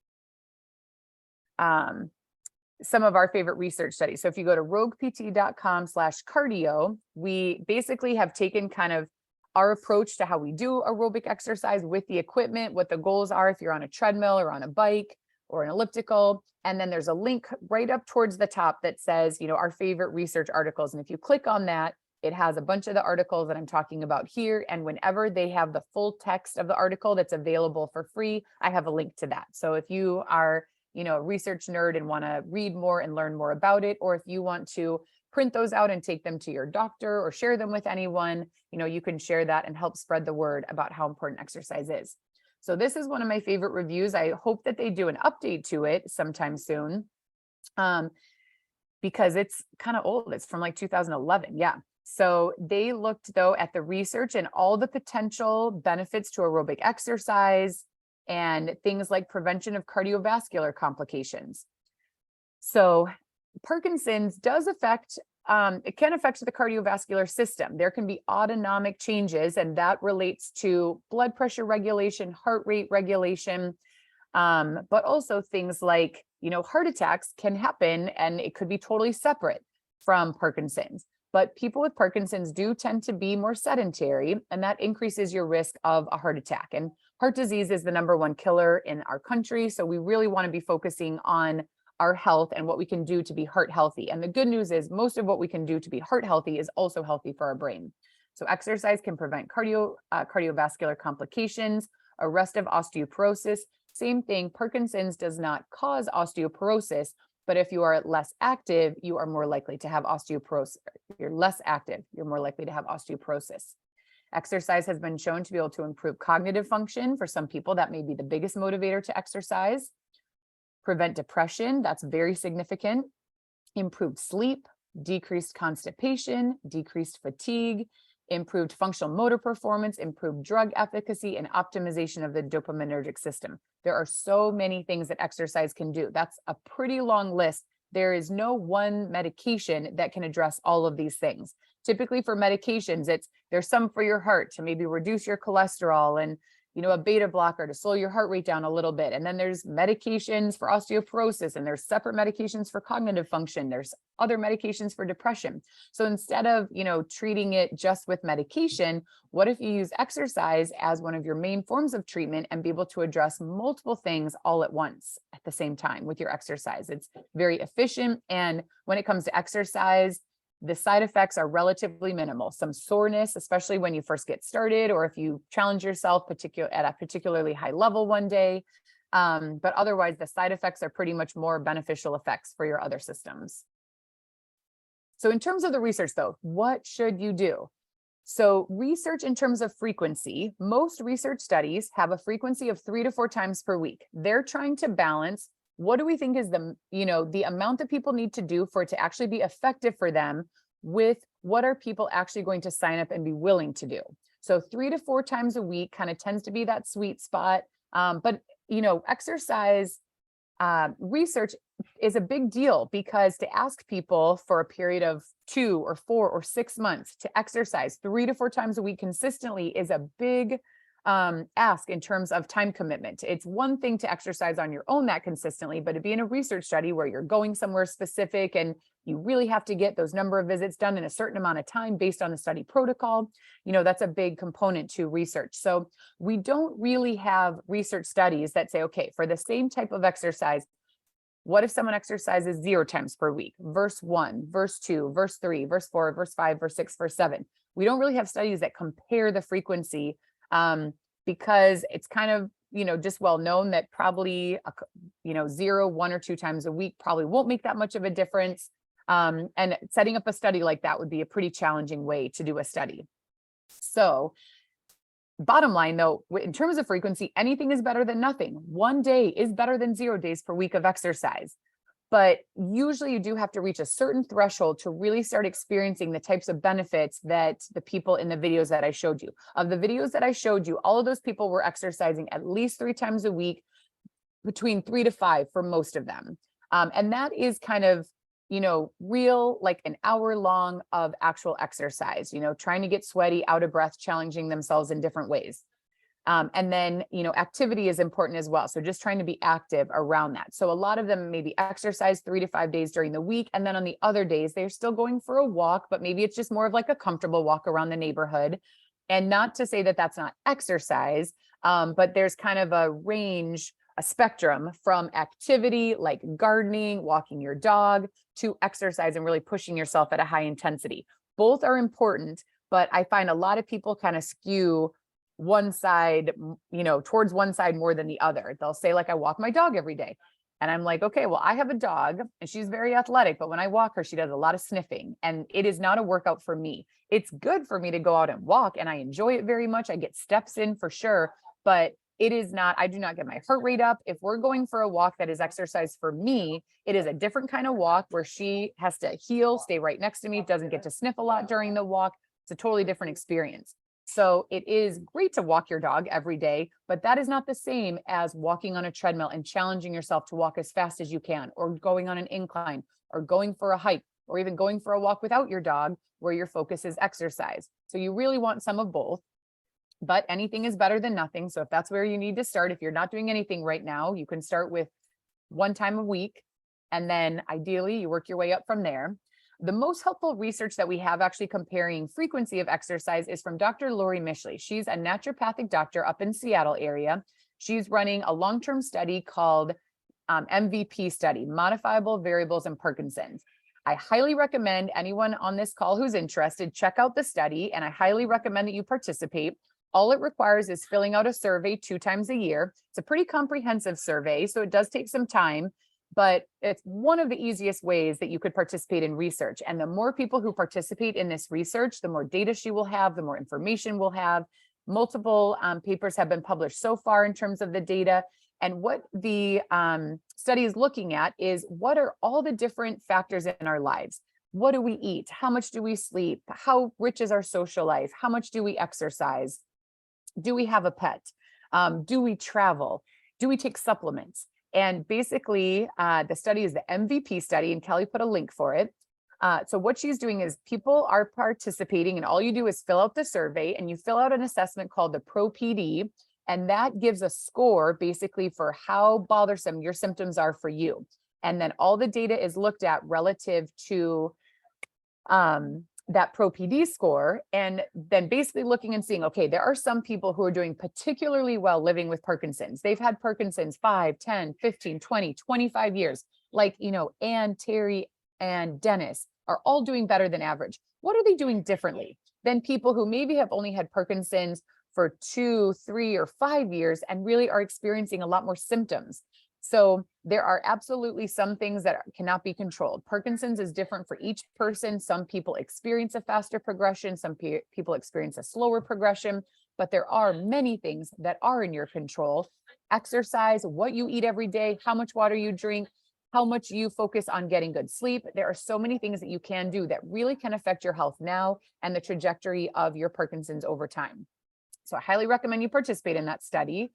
Speaker 2: some of our favorite research studies. So if you go to roguept.com/cardio, we basically have taken kind of our approach to how we do aerobic exercise with the equipment, what the goals are if you're on a treadmill or on a bike or an elliptical. And then there's a link right up towards the top that says, our favorite research articles. And if you click on that, it has a bunch of the articles that I'm talking about here. And whenever they have the full text of the article that's available for free, I have a link to that. So if you are a research nerd and want to read more and learn more about it, or if you want to print those out and take them to your doctor or share them with anyone, you can share that and help spread the word about how important exercise is. So this is one of my favorite reviews. I hope that they do an update to it sometime soon, because it's kind of old. It's from like 2011. Yeah. So they looked though at the research and all the potential benefits to aerobic exercise and things like prevention of cardiovascular complications. So Parkinson's does affect, it can affect the cardiovascular system. There can be autonomic changes, and that relates to blood pressure regulation, heart rate regulation, but also things like, heart attacks can happen, and it could be totally separate from Parkinson's. But people with Parkinson's do tend to be more sedentary, and that increases your risk of a heart attack. And heart disease is the #1 killer in our country. So we really want to be focusing on our health and what we can do to be heart healthy. And the good news is most of what we can do to be heart healthy is also healthy for our brain. So exercise can prevent cardiovascular complications, arrest of osteoporosis. Same thing, Parkinson's does not cause osteoporosis, but if you are less active, you are more likely to have osteoporosis. If you're less active, you're more likely to have osteoporosis. Exercise has been shown to be able to improve cognitive function. For some people, that may be the biggest motivator to exercise. Prevent depression, that's very significant. Improved sleep, decreased constipation, decreased fatigue, improved functional motor performance, improved drug efficacy, and optimization of the dopaminergic system. There are so many things that exercise can do. That's a pretty long list. There is no one medication that can address all of these things. Typically for medications, there's some for your heart to maybe reduce your cholesterol and a beta blocker to slow your heart rate down a little bit. And then there's medications for osteoporosis, and there's separate medications for cognitive function. There's other medications for depression. So instead of, treating it just with medication, what if you use exercise as one of your main forms of treatment and be able to address multiple things all at once at the same time with your exercise? It's very efficient. And when it comes to exercise, the side effects are relatively minimal. Some soreness, especially when you first get started, or if you challenge yourself at a particularly high level one day. But otherwise, the side effects are pretty much more beneficial effects for your other systems. So in terms of the research though, what should you do? So research in terms of frequency, most research studies have a frequency of 3 to 4 times per week. They're trying to balance what do we think is the amount that people need to do for it to actually be effective for them with what are people actually going to sign up and be willing to do. So 3 to 4 times a week kind of tends to be that sweet spot. But exercise research is a big deal, because to ask people for a period of 2 or 4 or 6 months to exercise 3 to 4 times a week consistently is a big ask in terms of time commitment. It's one thing to exercise on your own that consistently, but to be in a research study where you're going somewhere specific and you really have to get those number of visits done in a certain amount of time based on the study protocol, that's a big component to research. So we don't really have research studies that say, okay, for the same type of exercise, what if someone exercises 0 times per week, verse 1, verse 2, verse 3, verse 4, verse 5, verse 6, verse 7. We don't really have studies that compare the frequency, because it's kind of, just well known that probably, 0, 1 or 2 times a week probably won't make that much of a difference. And setting up a study like that would be a pretty challenging way to do a study. So bottom line though, in terms of frequency, anything is better than nothing. 1 day is better than 0 days per week of exercise. But usually you do have to reach a certain threshold to really start experiencing the types of benefits that the people in the videos that I showed you. Of the videos that I showed you, all of those people were exercising at least 3 times a week, between 3 to 5 for most of them. And that is kind of, real, like an hour long of actual exercise, trying to get sweaty, out of breath, challenging themselves in different ways. And then, activity is important as well. So just trying to be active around that. So a lot of them maybe exercise 3 to 5 days during the week. And then on the other days, they're still going for a walk, but maybe it's just more of like a comfortable walk around the neighborhood. And not to say that that's not exercise, but there's kind of a range, a spectrum from activity like gardening, walking your dog, to exercise and really pushing yourself at a high intensity. Both are important, but I find a lot of people kind of skew one side, towards one side more than the other. They'll say like, I walk my dog every day. And I'm like, okay, well, I have a dog and she's very athletic, but when I walk her, she does a lot of sniffing, and it is not a workout for me. It's good for me to go out and walk, and I enjoy it very much. I get steps in for sure, but it is not, I do not get my heart rate up. If we're going for a walk that is exercise for me, it is a different kind of walk where she has to heel, stay right next to me, doesn't get to sniff a lot during the walk. It's a totally different experience. So it is great to walk your dog every day, but that is not the same as walking on a treadmill and challenging yourself to walk as fast as you can, or going on an incline, or going for a hike, or even going for a walk without your dog where your focus is exercise. So you really want some of both, but anything is better than nothing. So if that's where you need to start, if you're not doing anything right now, you can start with 1 time a week, and then ideally you work your way up from there. The most helpful research that we have actually comparing frequency of exercise is from Dr. Lori Mishley. She's a naturopathic doctor up in Seattle area. She's running a long-term study called MVP study, modifiable variables in Parkinson's. I highly recommend anyone on this call who's interested, check out the study, and I highly recommend that you participate. All it requires is filling out a survey 2 times a year. It's a pretty comprehensive survey, so it does take some time, but it's one of the easiest ways that you could participate in research. And the more people who participate in this research, the more data she will have, the more information we'll have. Multiple papers have been published so far in terms of the data. And what the study is looking at is, what are all the different factors in our lives? What do we eat? How much do we sleep? How rich is our social life? How much do we exercise? Do we have a pet? Do we travel? Do we take supplements? And basically, the study is the MVP study, and Kelly put a link for it. So what she's doing is, people are participating, and all you do is fill out the survey, and you fill out an assessment called the ProPD, and that gives a score basically for how bothersome your symptoms are for you. And then all the data is looked at relative to that ProPD score, and then basically looking and seeing, okay, there are some people who are doing particularly well living with Parkinson's. They've had Parkinson's 5, 10, 15, 20, 25 years. Like, Anne, Terry, and Dennis are all doing better than average. What are they doing differently than people who maybe have only had Parkinson's for 2, 3, or 5 years and really are experiencing a lot more symptoms? So there are absolutely some things that cannot be controlled. Parkinson's is different for each person. Some people experience a faster progression. Some people experience a slower progression, but there are many things that are in your control. Exercise, what you eat every day, how much water you drink, how much you focus on getting good sleep. There are so many things that you can do that really can affect your health now and the trajectory of your Parkinson's over time. So I highly recommend you participate in that study.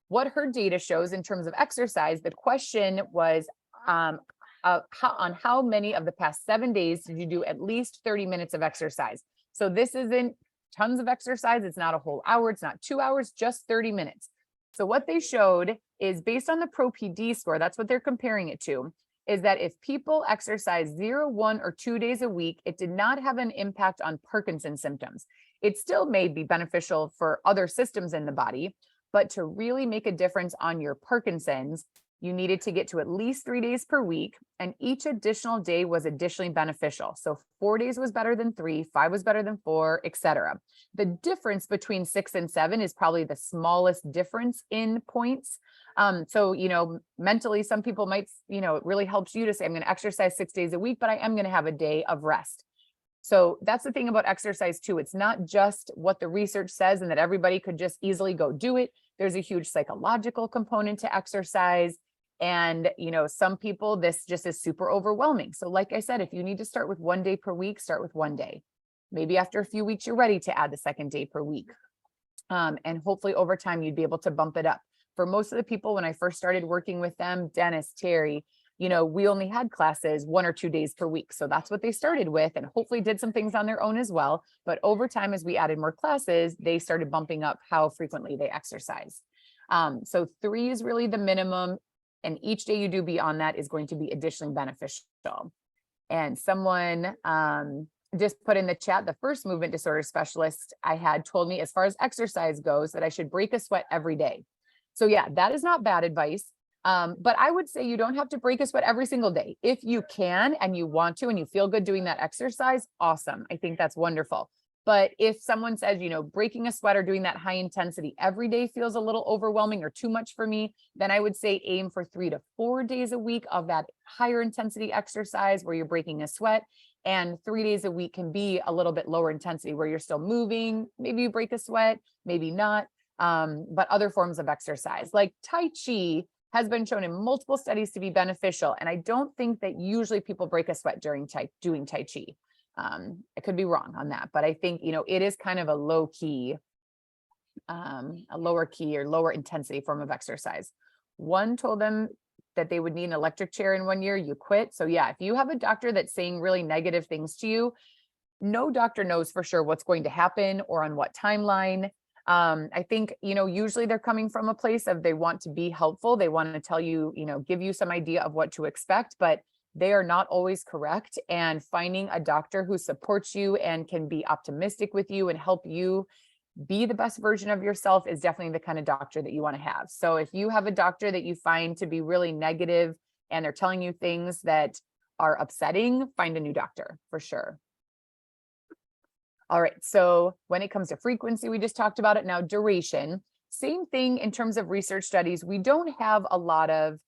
Speaker 2: What her data shows in terms of exercise, the question was on how many of the past 7 days did you do at least 30 minutes of exercise? So this isn't tons of exercise. It's not a whole hour. It's not 2 hours, just 30 minutes. So what they showed is, based on the ProPD score, that's what they're comparing it to, is that if people exercise 0, 1, or 2 days a week, it did not have an impact on Parkinson's symptoms. It still may be beneficial for other systems in the body, but to really make a difference on your Parkinson's, you needed to get to at least 3 days per week, and each additional day was additionally beneficial. So 4 days was better than 3, 5 was better than 4, etc. The difference between 6 and 7 is probably the smallest difference in points. So, mentally, some people might, it really helps you to say, I'm going to exercise 6 days a week, but I am going to have a day of rest. So that's the thing about exercise too. It's not just what the research says and that everybody could just easily go do it. There's a huge psychological component to exercise. And, some people, this just is super overwhelming. So like I said, if you need to start with 1 day per week, start with 1 day. Maybe after a few weeks, you're ready to add the second day per week. And hopefully over time, you'd be able to bump it up. For most of the people, when I first started working with them, Dennis, Terry, we only had classes 1 or 2 days per week. So that's what they started with, and hopefully did some things on their own as well. But over time, as we added more classes, they started bumping up how frequently they exercise. So 3 is really the minimum. And each day you do beyond that is going to be additionally beneficial. And someone just put in the chat, the first movement disorder specialist I had told me, as far as exercise goes, that I should break a sweat every day. So yeah, that is not bad advice. But I would say you don't have to break a sweat every single day. If you can and you want to and you feel good doing that exercise, awesome. I think that's wonderful. But if someone says, breaking a sweat or doing that high intensity every day feels a little overwhelming or too much for me, then I would say aim for 3 to 4 days a week of that higher intensity exercise where you're breaking a sweat. And 3 days a week can be a little bit lower intensity where you're still moving. Maybe you break a sweat, maybe not. But other forms of exercise like Tai Chi has been shown in multiple studies to be beneficial. And I don't think that usually people break a sweat during doing Tai Chi. I could be wrong on that, but I think, it is kind of a lower key or lower intensity form of exercise. One told them that they would need an electric chair in 1 year, you quit. So yeah, if you have a doctor that's saying really negative things to you, no doctor knows for sure what's going to happen or on what timeline. I think, usually they're coming from a place of they want to be helpful. They want to tell you, give you some idea of what to expect, but they are not always correct. And finding a doctor who supports you and can be optimistic with you and help you be the best version of yourself is definitely the kind of doctor that you want to have. So if you have a doctor that you find to be really negative and they're telling you things that are upsetting, find a new doctor for sure. All right, so when it comes to frequency, we just talked about it. Now, duration, same thing in terms of research studies. We don't have a lot of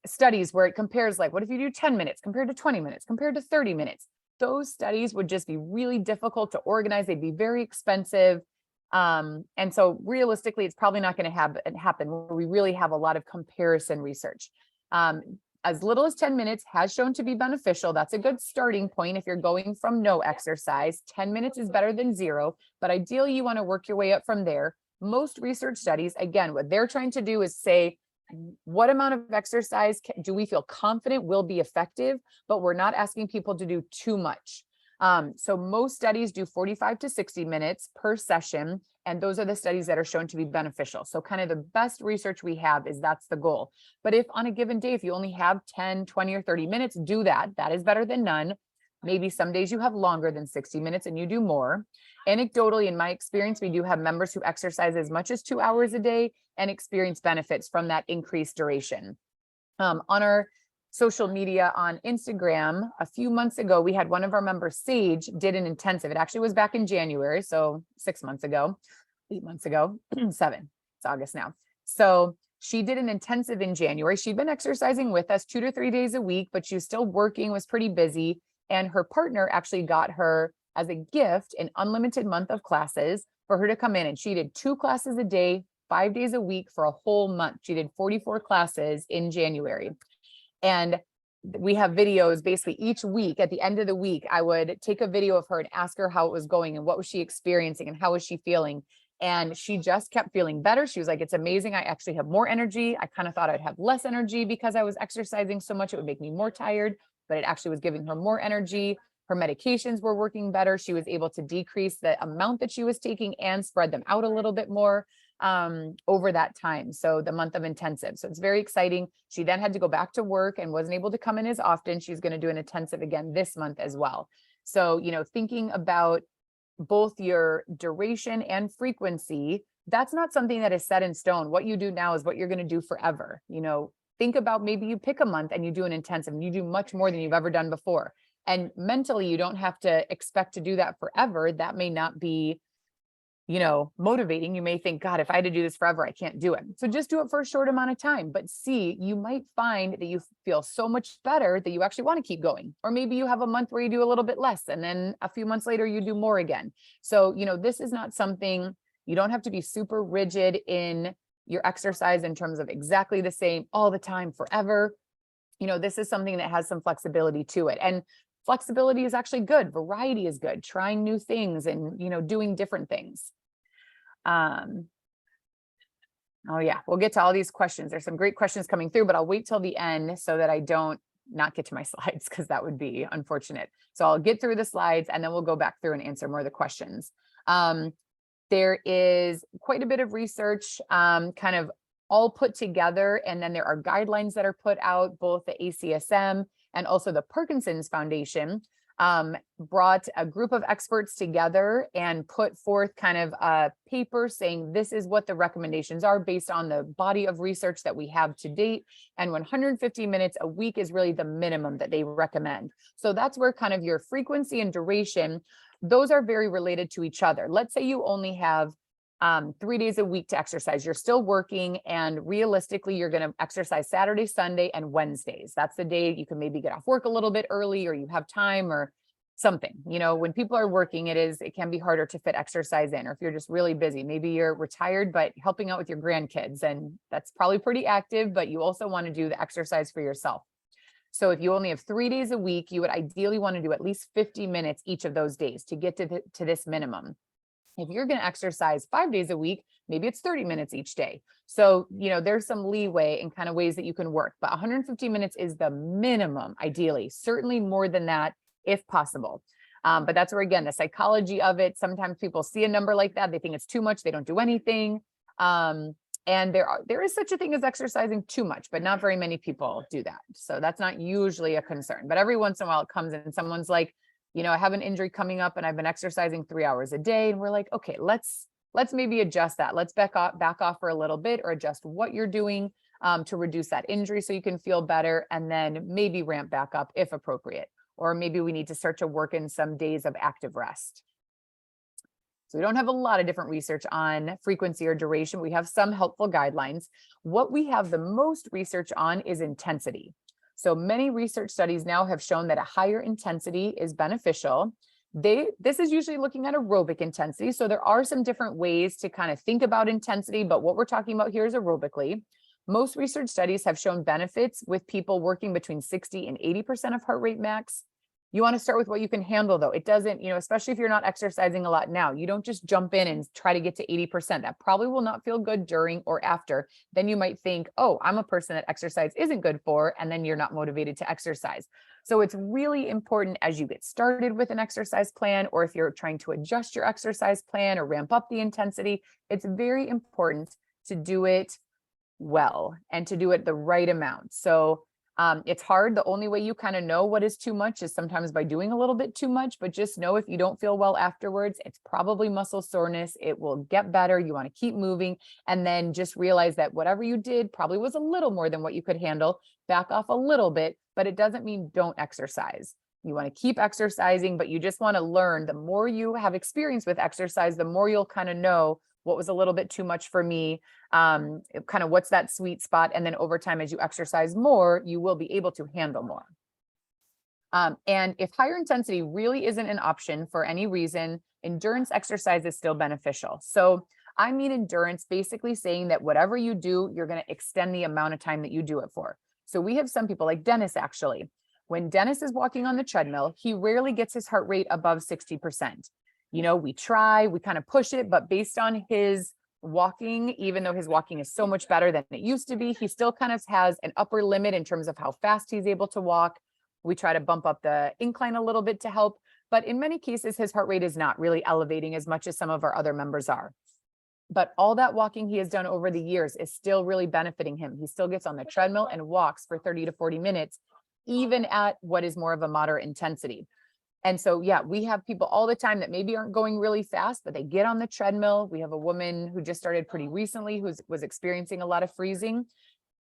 Speaker 2: studies where it compares, like, what if you do 10 minutes compared to 20 minutes compared to 30 minutes? Those studies would just be really difficult to organize. They'd be very expensive. And so realistically, it's probably not going to happen where we really have a lot of comparison research. As little as 10 minutes has shown to be beneficial. That's a good starting point. If you're going from no exercise, 10 minutes is better than 0, but ideally you want to work your way up from there. Most research studies, again, what they're trying to do is say, what amount of exercise do we feel confident will be effective, but we're not asking people to do too much. So most studies do 45 to 60 minutes per session, and those are the studies that are shown to be beneficial. So kind of the best research we have is that's the goal. But if on a given day, if you only have 10, 20, or 30 minutes, do that. That is better than none. Maybe some days you have longer than 60 minutes and you do more. Anecdotally, in my experience, we do have members who exercise as much as 2 hours a day and experience benefits from that increased duration. On our social media on Instagram, a few months ago, we had one of our members, Sage, did an intensive. It actually was back in January, so 6 months ago, 8 months ago, 7, it's August now. So she did an intensive in January. She'd been exercising with us 2 to 3 days a week, but she was still working, was pretty busy. And her partner actually got her as a gift an unlimited month of classes for her to come in. And she did 2 classes a day, 5 days a week for a whole month. She did 44 classes in January. And we have videos basically each week. At the end of the week, I would take a video of her and ask her how it was going and what was she experiencing and how was she feeling. And she just kept feeling better. She was like, it's amazing. I actually have more energy. I kind of thought I'd have less energy because I was exercising so much. It would make me more tired, but it actually was giving her more energy. Her medications were working better. She was able to decrease the amount that she was taking and spread them out a little bit more over that time. So the month of intensive. So it's very exciting. She then had to go back to work and wasn't able to come in as often. She's going to do an intensive again this month as well. So, you know, thinking about both your duration and frequency, that's not something that is set in stone. What you do now is what you're going to do forever. You know, think about maybe you pick a month and you do an intensive and you do much more than you've ever done before. And mentally, you don't have to expect to do that forever. That may not be, you know, motivating. You may think, God, if I had to do this forever, I can't do it. So just do it for a short amount of time, but see, you might find that you feel so much better that you actually want to keep going. Or maybe you have a month where you do a little bit less and then a few months later you do more again. So, you know, this is not something, you don't have to be super rigid in your exercise in terms of exactly the same all the time forever. You know, this is something that has some flexibility to it. And flexibility is actually good. Variety is good. Trying new things and, you know, doing different things. Oh yeah, we'll get to all these questions. There's some great questions coming through, but I'll wait till the end so that I don't not get to my slides because that would be unfortunate. So I'll get through the slides and then we'll go back through and answer more of the questions. There is quite a bit of research kind of all put together, and then there are guidelines that are put out, both the ACSM and also the Parkinson's Foundation brought a group of experts together and put forth kind of a paper saying this is what the recommendations are based on the body of research that we have to date. And 150 minutes a week is really the minimum that they recommend. So that's where kind of your frequency and duration, those are very related to each other. Let's say you only have 3 days a week to exercise. You're still working, and realistically, you're going to exercise Saturday, Sunday, and Wednesdays. That's the day you can maybe get off work a little bit early, or you have time or something. You know, when people are working, it can be harder to fit exercise in, or if you're just really busy, maybe you're retired, but helping out with your grandkids, and that's probably pretty active, but you also want to do the exercise for yourself. So if you only have 3 days a week, you would ideally want to do at least 50 minutes each of those days to get to this minimum. If you're going to exercise 5 days a week, maybe it's 30 minutes each day. So, you know, there's some leeway in kind of ways that you can work, but 150 minutes is the minimum, ideally, certainly more than that if possible. But that's where, again, the psychology of it, sometimes people see a number like that, they think it's too much, they don't do anything. And there is such a thing as exercising too much, but not very many people do that. So that's not usually a concern, but every once in a while it comes in and someone's like, You know, I have an injury coming up and I've been exercising 3 hours a day, and we're like, okay, let's maybe adjust that. Let's back off for a little bit, or adjust what you're doing to reduce that injury so you can feel better, and then maybe ramp back up if appropriate. Or maybe we need to start to work in some days of active rest. So we don't have a lot of different research on frequency or duration. We have some helpful guidelines. What we have the most research on is intensity. So many research studies now have shown that a higher intensity is beneficial. This is usually looking at aerobic intensity. So there are some different ways to kind of think about intensity, but what we're talking about here is aerobically. Most research studies have shown benefits with people working between 60 and 80% of heart rate max. You want to start with what you can handle, though. It doesn't, especially if you're not exercising a lot now, you don't just jump in and try to get to 80%. That probably will not feel good during or after. Then you might think, oh, I'm a person that exercise isn't good for, and then you're not motivated to exercise. So it's really important as you get started with an exercise plan, or if you're trying to adjust your exercise plan or ramp up the intensity, it's very important to do it well and to do it the right amount. So it's hard. The only way you kind of know what is too much is sometimes by doing a little bit too much, but just know if you don't feel well afterwards, it's probably muscle soreness. It will get better. You want to keep moving, and then just realize that whatever you did probably was a little more than what you could handle. Back off a little bit, but it doesn't mean don't exercise. You want to keep exercising, but you just want to learn. The more you have experience with exercise, the more you'll kind of know what was a little bit too much for me, kind of what's that sweet spot. And then over time, as you exercise more, you will be able to handle more. And if higher intensity really isn't an option for any reason, endurance exercise is still beneficial. So I mean endurance, basically saying that whatever you do, you're going to extend the amount of time that you do it for. So we have some people like Dennis, actually. When Dennis is walking on the treadmill, he rarely gets his heart rate above 60%. We try, we kind of push it, but based on his walking, even though his walking is so much better than it used to be, he still kind of has an upper limit in terms of how fast he's able to walk. We try to bump up the incline a little bit to help, but in many cases, his heart rate is not really elevating as much as some of our other members are. But all that walking he has done over the years is still really benefiting him. He still gets on the treadmill and walks for 30 to 40 minutes, even at what is more of a moderate intensity. And so, yeah, we have people all the time that maybe aren't going really fast, but they get on the treadmill. We have a woman who just started pretty recently who was experiencing a lot of freezing.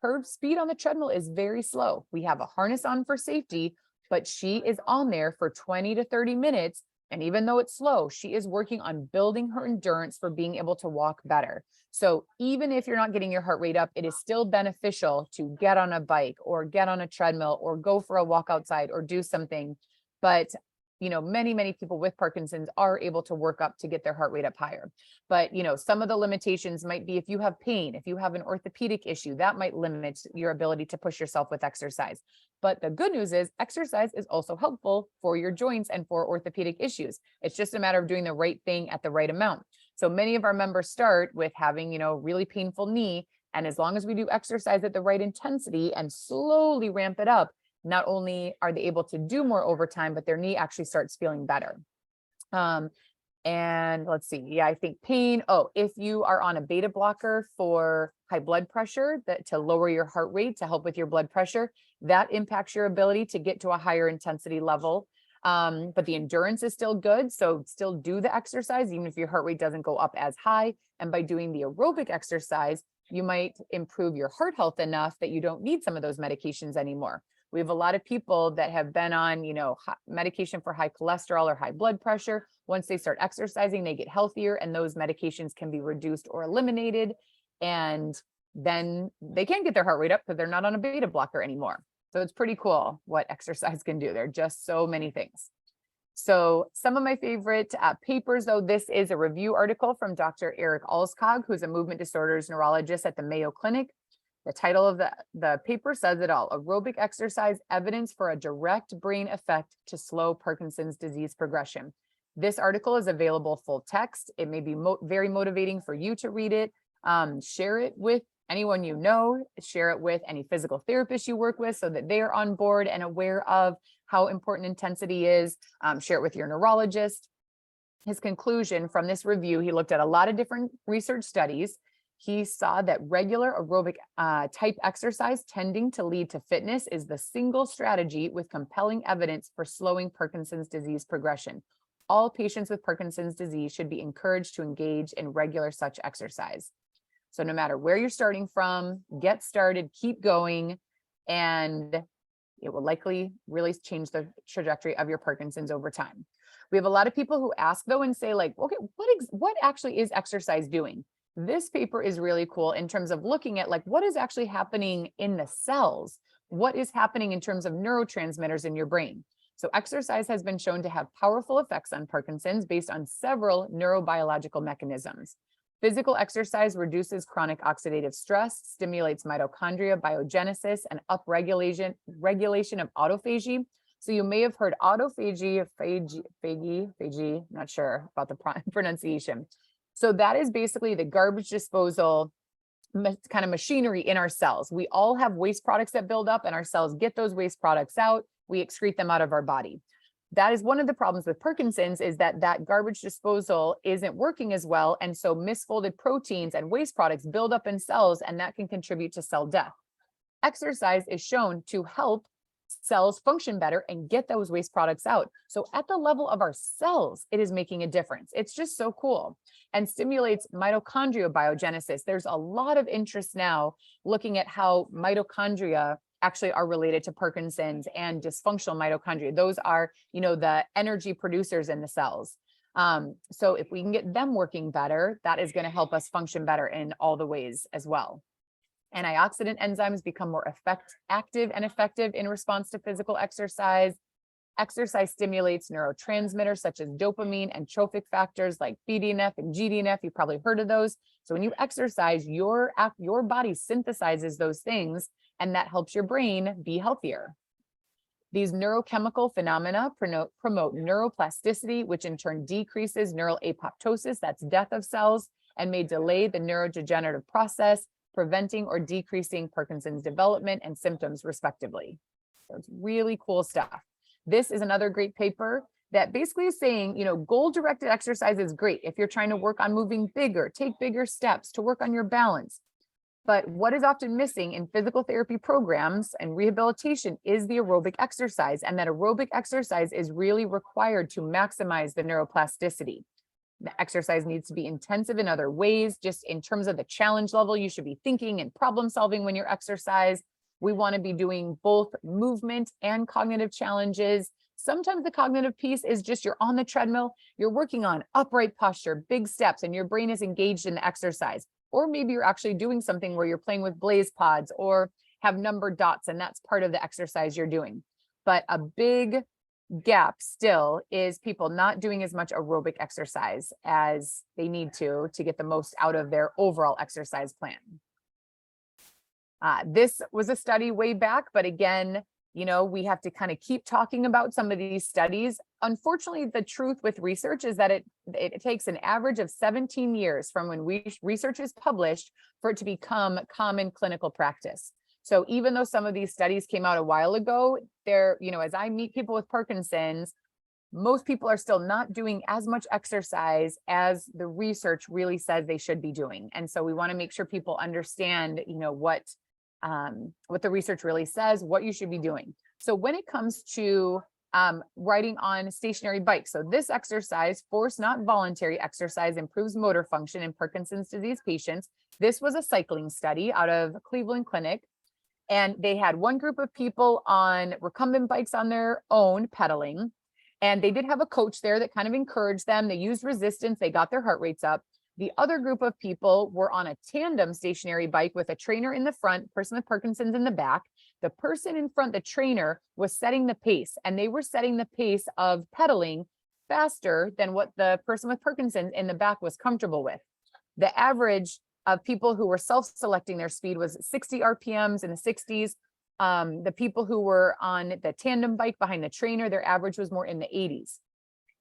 Speaker 2: Her speed on the treadmill is very slow. We have a harness on for safety, but she is on there for 20 to 30 minutes. And even though it's slow, she is working on building her endurance for being able to walk better. So even if you're not getting your heart rate up, it is still beneficial to get on a bike or get on a treadmill or go for a walk outside or do something. But many people with Parkinson's are able to work up to get their heart rate up higher. But, some of the limitations might be if you have pain, if you have an orthopedic issue, that might limit your ability to push yourself with exercise. But the good news is exercise is also helpful for your joints and for orthopedic issues. It's just a matter of doing the right thing at the right amount. So many of our members start with having, really painful knee. And as long as we do exercise at the right intensity and slowly ramp it up, not only are they able to do more overtime, but their knee actually starts feeling better. And let's see. Yeah, I think pain. Oh, if you are on a beta blocker for high blood pressure, to lower your heart rate, to help with your blood pressure, that impacts your ability to get to a higher intensity level. But the endurance is still good. So still do the exercise, even if your heart rate doesn't go up as high. And by doing the aerobic exercise, you might improve your heart health enough that you don't need some of those medications anymore. We have a lot of people that have been on, medication for high cholesterol or high blood pressure. Once they start exercising, they get healthier, and those medications can be reduced or eliminated. And then they can get their heart rate up because they're not on a beta blocker anymore. So it's pretty cool what exercise can do. There are just so many things. So some of my favorite papers, though, this is a review article from Dr. Eric Alskog, who's a movement disorders neurologist at the Mayo Clinic. The title of the paper says it all: Aerobic Exercise, Evidence for a Direct Brain Effect to Slow Parkinson's Disease Progression. This article is available full text. It may be very motivating for you to read it. Share it with anyone you know. Share it with any physical therapist you work with so that they are on board and aware of how important intensity is. Share it with your neurologist. His conclusion from this review, he looked at a lot of different research studies. He saw that regular aerobic type exercise tending to lead to fitness is the single strategy with compelling evidence for slowing Parkinson's disease progression. All patients with Parkinson's disease should be encouraged to engage in regular such exercise. So no matter where you're starting from, get started, keep going, and it will likely really change the trajectory of your Parkinson's over time. We have a lot of people who ask though and say like, okay, what actually is exercise doing? This paper is really cool in terms of looking at like what is actually happening in the cells, what is happening in terms of neurotransmitters in your brain. So exercise has been shown to have powerful effects on Parkinson's based on several neurobiological mechanisms. Physical exercise reduces chronic oxidative stress, stimulates mitochondria biogenesis, and upregulation of autophagy. So you may have heard autophagy, phagy, not sure about the pronunciation. So that is basically the garbage disposal kind of machinery in our cells. We all have waste products that build up and our cells get those waste products out. We excrete them out of our body. That is one of the problems with Parkinson's, is that garbage disposal isn't working as well. And so misfolded proteins and waste products build up in cells, and that can contribute to cell death. Exercise is shown to help cells function better and get those waste products out. So at the level of our cells, it is making a difference. It's just so cool, and stimulates mitochondria biogenesis. There's a lot of interest now looking at how mitochondria actually are related to Parkinson's and dysfunctional mitochondria. Those are, the energy producers in the cells. So if we can get them working better, that is going to help us function better in all the ways as well. Antioxidant enzymes become more active and effective in response to physical exercise. Exercise stimulates neurotransmitters such as dopamine and trophic factors like BDNF and GDNF. You've probably heard of those. So when you exercise, your body synthesizes those things, and that helps your brain be healthier. These neurochemical phenomena promote neuroplasticity, which in turn decreases neural apoptosis, that's death of cells, and may delay the neurodegenerative process, preventing or decreasing Parkinson's development and symptoms, respectively. So it's really cool stuff. This is another great paper that basically is saying, goal-directed exercise is great if you're trying to work on moving bigger, take bigger steps to work on your balance. But what is often missing in physical therapy programs and rehabilitation is the aerobic exercise, and that aerobic exercise is really required to maximize the neuroplasticity. The exercise needs to be intensive in other ways, just in terms of the challenge level. You should be thinking and problem solving when you're exercise. We want to be doing both movement and cognitive challenges. Sometimes the cognitive piece is just you're on the treadmill, you're working on upright posture, big steps, and your brain is engaged in the exercise. Or maybe you're actually doing something where you're playing with blaze pods or have numbered dots, and that's part of the exercise you're doing. But a big gap still is people not doing as much aerobic exercise as they need to get the most out of their overall exercise plan. This was a study way back, but again, we have to kind of keep talking about some of these studies. Unfortunately, the truth with research is that it takes an average of 17 years from when research is published for it to become common clinical practice. So even though some of these studies came out a while ago, as I meet people with Parkinson's, most people are still not doing as much exercise as the research really says they should be doing. And so we want to make sure people understand, what the research really says, what you should be doing. So when it comes to riding on stationary bikes, so this exercise, forced not voluntary exercise, improves motor function in Parkinson's disease patients. This was a cycling study out of Cleveland Clinic. And they had one group of people on recumbent bikes on their own pedaling. And they did have a coach there that kind of encouraged them. They used resistance. They got their heart rates up. The other group of people were on a tandem stationary bike with a trainer in the front, person with Parkinson's in the back. The person in front, the trainer, was setting the pace, and they were setting the pace of pedaling faster than what the person with Parkinson's in the back was comfortable with. The average of people who were self-selecting their speed was 60 RPMs in the 60s. The people who were on the tandem bike behind the trainer, their average was more in the 80s.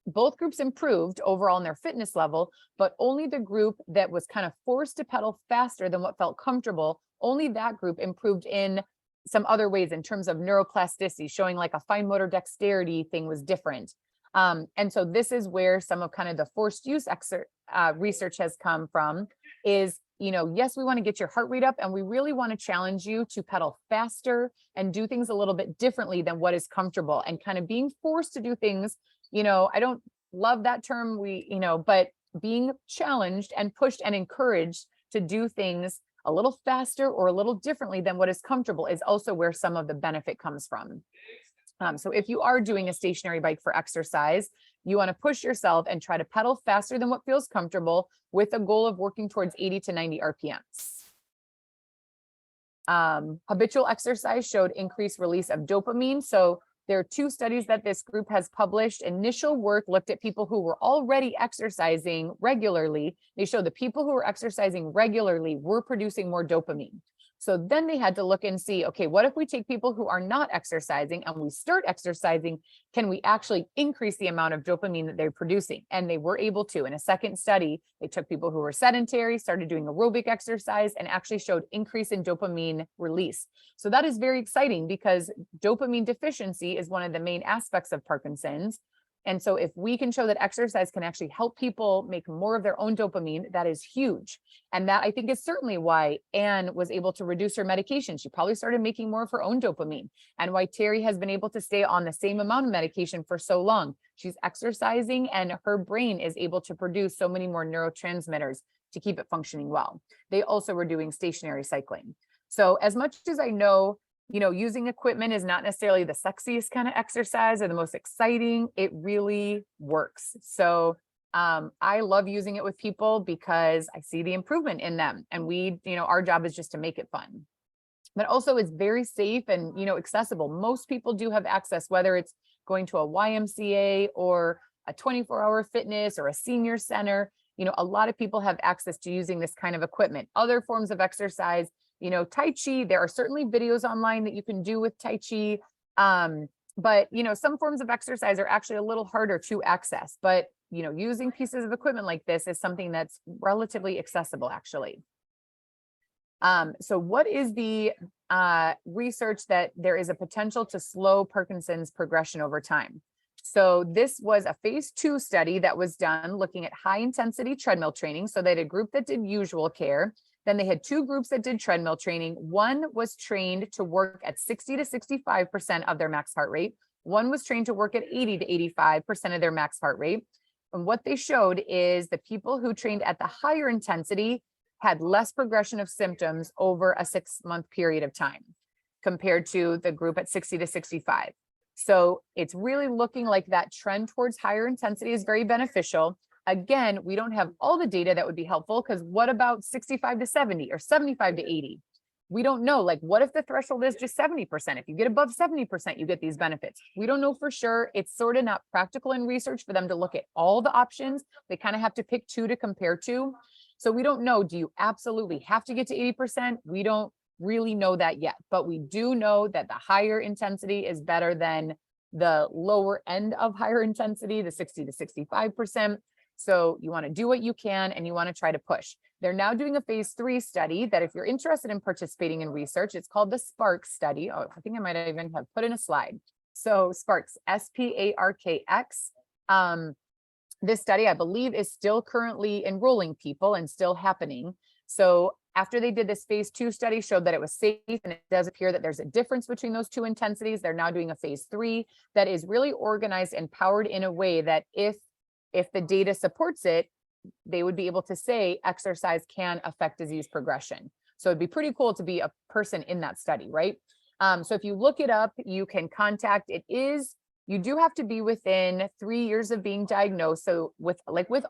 Speaker 2: Both groups improved overall in their fitness level, but only the group that was kind of forced to pedal faster than what felt comfortable, only that group improved in some other ways in terms of neuroplasticity, showing like a fine motor dexterity thing was different. And so this is where some of kind of the forced use research has come from, is, yes, we want to get your heart rate up, and we really want to challenge you to pedal faster and do things a little bit differently than what is comfortable, and kind of being forced to do things, I don't love that term, but being challenged and pushed and encouraged to do things a little faster or a little differently than what is comfortable is also where some of the benefit comes from. So if you are doing a stationary bike for exercise, you want to push yourself and try to pedal faster than what feels comfortable, with a goal of working towards 80 to 90 RPMs. Habitual exercise showed increased release of dopamine. So there are 2 studies that this group has published. Initial work looked at people who were already exercising regularly. They showed the people who were exercising regularly were producing more dopamine. So then they had to look and see, okay, what if we take people who are not exercising and we start exercising? Can we actually increase the amount of dopamine that they're producing? And they were able to. In a second study, they took people who were sedentary, started doing aerobic exercise, and actually showed increase in dopamine release. So that is very exciting, because dopamine deficiency is one of the main aspects of Parkinson's. And so if we can show that exercise can actually help people make more of their own dopamine, that is huge. And that, I think, is certainly why Anne was able to reduce her medication. She probably started making more of her own dopamine, and why Terry has been able to stay on the same amount of medication for so long. She's exercising, and her brain is able to produce so many more neurotransmitters to keep it functioning well. They also were doing stationary cycling. So as much as I know, using equipment is not necessarily the sexiest kind of exercise or the most exciting, it really works. So I love using it with people because I see the improvement in them, and our job is just to make it fun. But also it's very safe and, accessible. Most people do have access, whether it's going to a YMCA or a 24-hour fitness or a senior center. A lot of people have access to using this kind of equipment. Other forms of exercise, Tai Chi, there are certainly videos online that you can do with Tai Chi. But, some forms of exercise are actually a little harder to access, but, using pieces of equipment like this is something that's relatively accessible, actually. So what is the research that there is a potential to slow Parkinson's progression over time? So this was a phase 2 study that was done looking at high intensity treadmill training. So they had a group that did usual care. Then they had 2 groups that did treadmill training. One was trained to work at 60 to 65% of their max heart rate. One was trained to work at 80 to 85% of their max heart rate. And what they showed is the people who trained at the higher intensity had less progression of symptoms over a 6-month period of time compared to the group at 60 to 65. So it's really looking like that trend towards higher intensity is very beneficial. Again, we don't have all the data that would be helpful, because what about 65 to 70 or 75 to 80? We don't know, like, what if the threshold is just 70%? If you get above 70%, you get these benefits. We don't know for sure. It's sort of not practical in research for them to look at all the options. They kind of have to pick 2 to compare to. So we don't know, do you absolutely have to get to 80%? We don't really know that yet, but we do know that the higher intensity is better than the lower end of higher intensity, the 60 to 65%. So you want to do what you can, and you want to try to push. They're now doing a phase 3 study that, if you're interested in participating in research, it's called the SPARKS study. Oh, I think I might even have put in a slide. So SPARKS, SPARKX. This study, I believe, is still currently enrolling people and still happening. So after they did this phase 2 study, showed that it was safe, and it does appear that there's a difference between those 2 intensities. They're now doing a phase 3 that is really organized and powered in a way that if the data supports it, they would be able to say exercise can affect disease progression. So it'd be pretty cool to be a person in that study, right? So if you look it up, you can contact, you do have to be within 3 years of being diagnosed. So with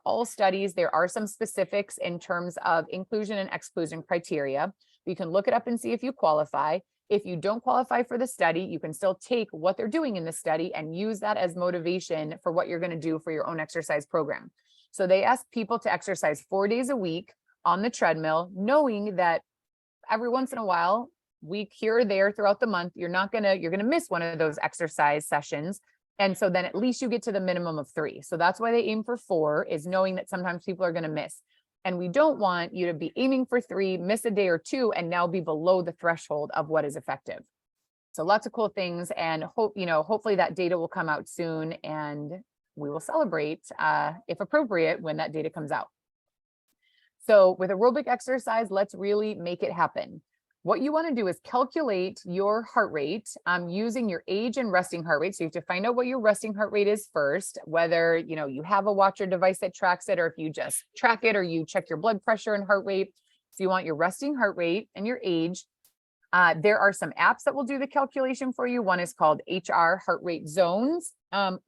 Speaker 2: all studies, there are some specifics in terms of inclusion and exclusion criteria. You can look it up and see if you qualify. If you don't qualify for the study, you can still take what they're doing in the study and use that as motivation for what you're going to do for your own exercise program. So they ask people to exercise 4 days a week on the treadmill, knowing that every once in a while, week here or there throughout the month, you're going to miss one of those exercise sessions. And so then at least you get to the minimum of 3. So that's why they aim for 4, is knowing that sometimes people are going to miss. And we don't want you to be aiming for 3, miss a day or 2, and now be below the threshold of what is effective. So lots of cool things, and hopefully that data will come out soon, and we will celebrate, if appropriate, when that data comes out. So with aerobic exercise, let's really make it happen. What you want to do is calculate your heart rate using your age and resting heart rate. So you have to find out what your resting heart rate is first, whether you have a watch or device that tracks it, or if you just track it, or you check your blood pressure and heart rate. So you want your resting heart rate and your age. There are some apps that will do the calculation for you. One is called HR Heart Rate Zones,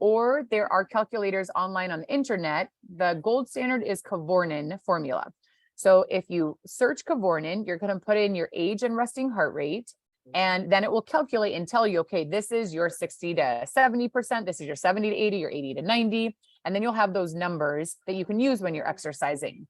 Speaker 2: or there are calculators online on the internet. The gold standard is Kevornan formula. So if you search Kevornan, you're going to put in your age and resting heart rate, and then it will calculate and tell you, okay, this is your 60 to 70%, this is your 70 to 80, your 80 to 90, and then you'll have those numbers that you can use when you're exercising.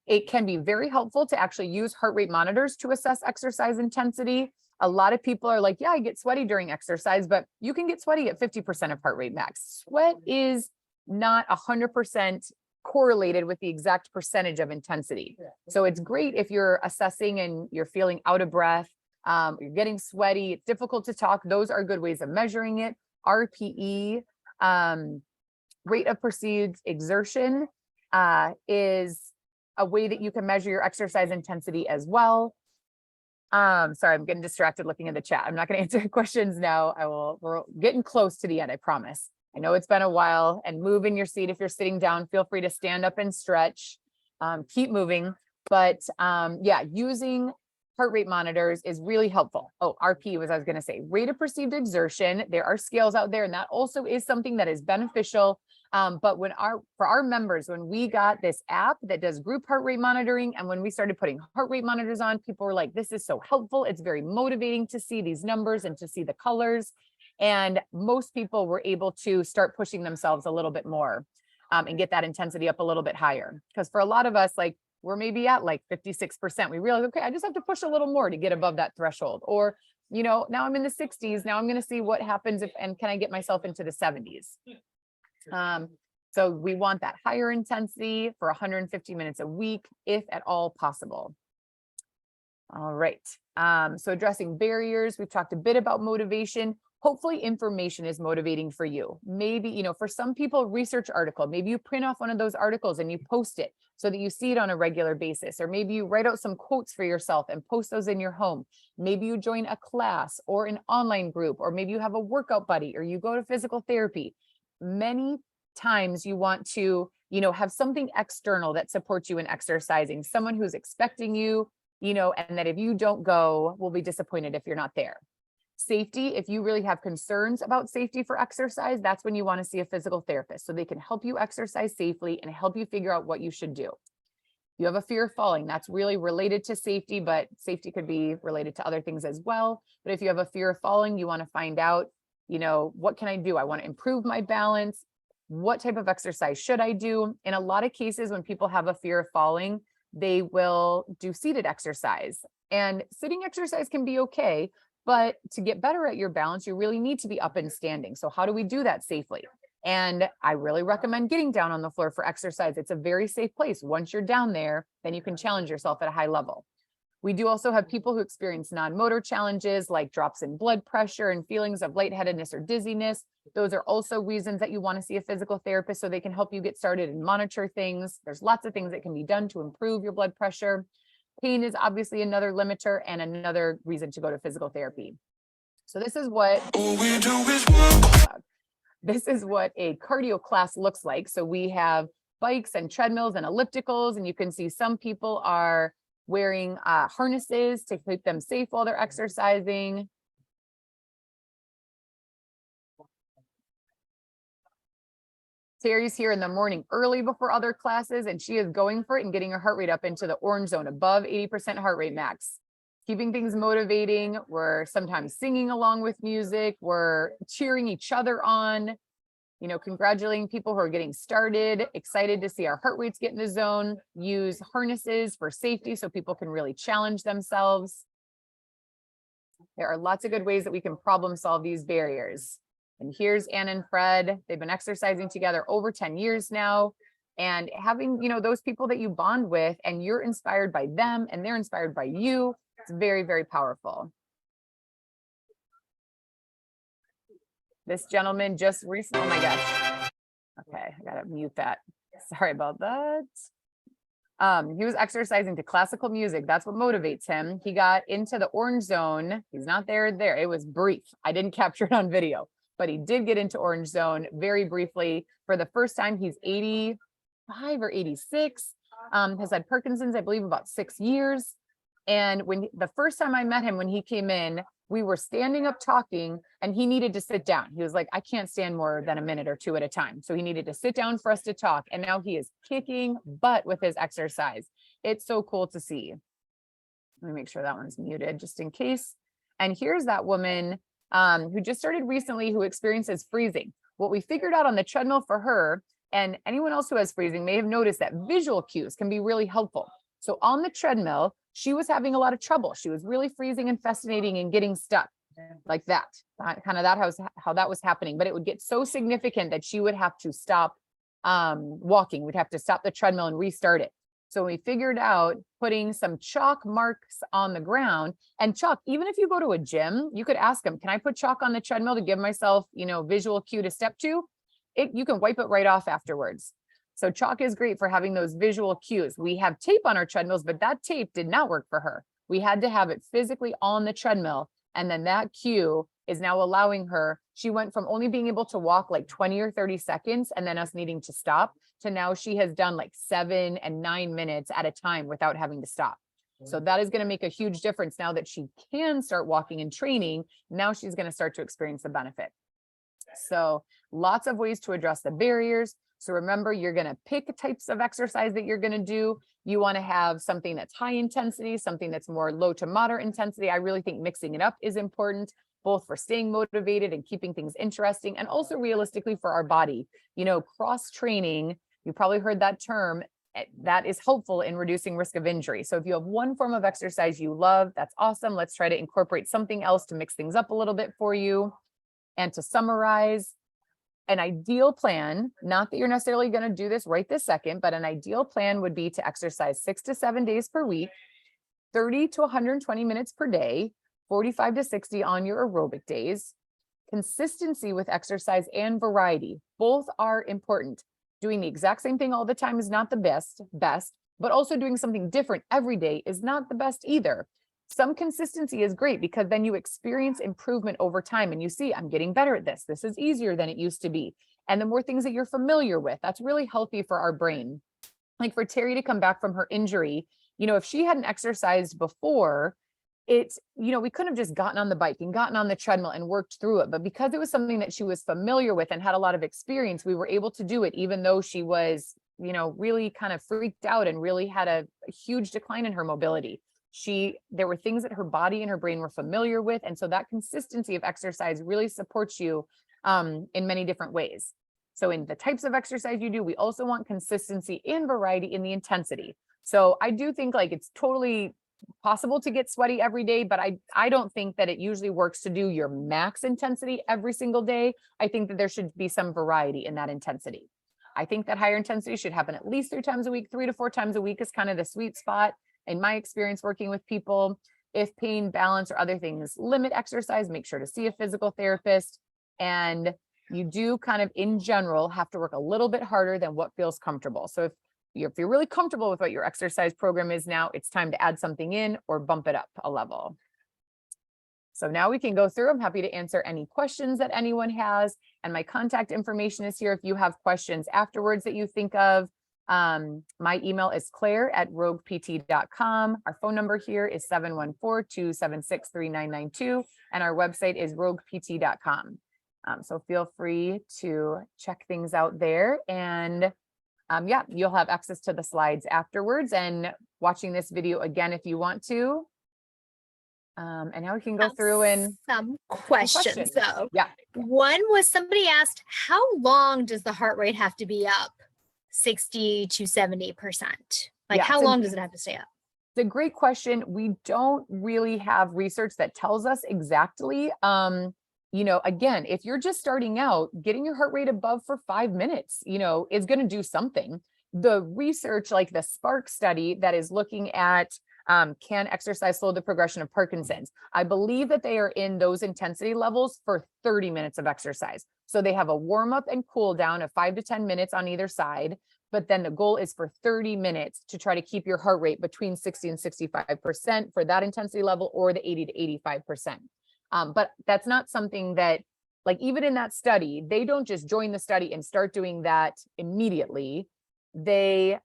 Speaker 2: It can be very helpful to actually use heart rate monitors to assess exercise intensity. A lot of people are like, yeah, I get sweaty during exercise, but you can get sweaty at 50% of heart rate max. Sweat is not 100% correlated with the exact percentage of intensity. So it's great if you're assessing and you're feeling out of breath, you're getting sweaty, it's difficult to talk. Those are good ways of measuring it. RPE, rate of perceived exertion, is a way that you can measure your exercise intensity as well. Sorry, I'm getting distracted looking at the chat. I'm not going to answer questions now. We're getting close to the end, I promise. I know it's been a while, and move in your seat. If you're sitting down, feel free to stand up and stretch, keep moving. But yeah, using heart rate monitors is really helpful. Oh, RP was I was going to say, rate of perceived exertion. There are scales out there, and that also is something that is beneficial. But for our members, when we got this app that does group heart rate monitoring, and when we started putting heart rate monitors on, people were like, this is so helpful. It's very motivating to see these numbers and to see the colors. And most people were able to start pushing themselves a little bit more and get that intensity up a little bit higher. Because for a lot of us, like, we're maybe at like 56%. We realize, okay, I just have to push a little more to get above that threshold. Or, now I'm in the 60s. Now I'm going to see what happens and can I get myself into the 70s? So we want that higher intensity for 150 minutes a week, if at all possible. All right. So addressing barriers, we've talked a bit about motivation. Hopefully information is motivating for you. Maybe, for some people, research article, maybe you print off one of those articles and you post it so that you see it on a regular basis, or maybe you write out some quotes for yourself and post those in your home. Maybe you join a class or an online group, or maybe you have a workout buddy, or you go to physical therapy. Many times you want to, have something external that supports you in exercising, someone who's expecting you, and that if you don't go, will be disappointed if you're not there. Safety, if you really have concerns about safety for exercise, that's when you want to see a physical therapist so they can help you exercise safely and help you figure out what you should do. You have a fear of falling, that's really related to safety, but safety could be related to other things as well. But if you have a fear of falling, you want to find out, what can I do? I want to improve my balance. What type of exercise should I do? In a lot of cases, when people have a fear of falling, they will do seated exercise, and sitting exercise can be okay. But to get better at your balance, you really need to be up and standing. So how do we do that safely? And I really recommend getting down on the floor for exercise. It's a very safe place. Once you're down there, then you can challenge yourself at a high level. We do also have people who experience non-motor challenges like drops in blood pressure and feelings of lightheadedness or dizziness. Those are also reasons that you want to see a physical therapist so they can help you get started and monitor things. There's lots of things that can be done to improve your blood pressure. Pain is obviously another limiter and another reason to go to physical therapy. So this is what a cardio class looks like. So we have bikes and treadmills and ellipticals, and you can see some people are wearing harnesses to keep them safe while they're exercising. Terry's here in the morning early before other classes, and she is going for it and getting her heart rate up into the orange zone, above 80% heart rate max. Keeping things motivating. We're sometimes singing along with music. We're cheering each other on, congratulating people who are getting started, excited to see our heart rates get in the zone, use harnesses for safety so people can really challenge themselves. There are lots of good ways that we can problem solve these barriers. And here's Ann and Fred. They've been exercising together over 10 years now. And having, those people that you bond with and you're inspired by them and they're inspired by you, it's very, very powerful. This gentleman just recently, oh my gosh. Okay, I gotta mute that. Sorry about that. He was exercising to classical music. That's what motivates him. He got into the orange zone. He's not there. It was brief. I didn't capture it on video, but he did get into orange zone very briefly for the first time. He's 85 or 86. Has had Parkinson's, I believe, about 6 years. And when the first time I met him, when he came in, we were standing up talking and he needed to sit down. He was like, I can't stand more than a minute or two at a time. So he needed to sit down for us to talk. And now he is kicking butt with his exercise. It's so cool to see. Let me make sure that one's muted just in case. And here's that woman who just started recently who experiences freezing. What we figured out on the treadmill for her, and anyone else who has freezing may have noticed that visual cues can be really helpful. So on the treadmill, she was having a lot of trouble. She was really freezing and fascinating and getting stuck like that. How that was happening. But it would get so significant that she would have to stop walking. We'd have to stop the treadmill and restart it. So we figured out putting some chalk marks on the ground, and chalk, even if you go to a gym, you could ask them, can I put chalk on the treadmill to give myself, visual cue to step to? You can wipe it right off afterwards. So chalk is great for having those visual cues. We have tape on our treadmills, but that tape did not work for her. We had to have it physically on the treadmill. And then that cue is now allowing her, she went from only being able to walk like 20 or 30 seconds and then us needing to stop to now she has done like 7 and 9 minutes at a time without having to stop. So that is going to make a huge difference now that she can start walking and training. Now she's going to start to experience the benefit. So lots of ways to address the barriers. So remember, you're going to pick types of exercise that you're going to do. You want to have something that's high intensity, something that's more low to moderate intensity. I really think mixing it up is important, both for staying motivated and keeping things interesting, and also realistically for our body. Cross training, you probably heard that term, that is helpful in reducing risk of injury. So if you have one form of exercise you love, that's awesome. Let's try to incorporate something else to mix things up a little bit for you. And to summarize, an ideal plan, not that you're necessarily going to do this right this second, but an ideal plan would be to exercise 6 to 7 days per week, 30 to 120 minutes per day, 45 to 60 on your aerobic days. Consistency with exercise and variety, both are important. Doing the exact same thing all the time is not the best, but also doing something different every day is not the best either. Some consistency is great because then you experience improvement over time and you see, I'm getting better at this. This is easier than it used to be. And the more things that you're familiar with, that's really healthy for our brain. Like for Terry to come back from her injury, if she hadn't exercised before, we couldn't have just gotten on the bike and gotten on the treadmill and worked through it. But because it was something that she was familiar with and had a lot of experience, we were able to do it, even though she was, really kind of freaked out and really had a huge decline in her mobility. There were things that her body and her brain were familiar with. And so that consistency of exercise really supports you in many different ways. So in the types of exercise you do, we also want consistency and variety in the intensity. So I do think it's totally possible to get sweaty every day, but I don't think that it usually works to do your max intensity every single day. I think that there should be some variety in that intensity. I think that higher intensity should happen at least 3 times a week. 3 to 4 times a week is kind of the sweet spot. In my experience working with people, if pain, balance, or other things limit exercise, make sure to see a physical therapist. And you do kind of, in general, have to work a little bit harder than what feels comfortable. So if you're really comfortable with what your exercise program is now, it's time to add something in or bump it up a level. So now we can go through. I'm happy to answer any questions that anyone has. And my contact information is here if you have questions afterwards that you think of. My email is claire@roguept.com. Our phone number here is 714-276-3992. And our website is roguept.com. So feel free to check things out there. And you'll have access to the slides afterwards and watching this video again if you want to. And now we can go through and
Speaker 1: some questions though.
Speaker 2: Yeah.
Speaker 1: One was, somebody asked, how long does the heart rate have to be up? 60 to 70%. How long does it have to stay up?
Speaker 2: It's a great question. We don't really have research that tells us exactly. Again, if you're just starting out, getting your heart rate above for 5 minutes, is going to do something. The research, like the SPARK study that is looking at can exercise slow the progression of Parkinson's, I believe that they are in those intensity levels for 30 minutes of exercise. So they have a warm up and cool down of 5 to 10 minutes on either side. but then the goal is for 30 minutes to try to keep your heart rate between 60 and 65% for that intensity level, or the 80 to 85%. But that's not something that, like, even in that study, they don't just join the study and start doing that immediately. They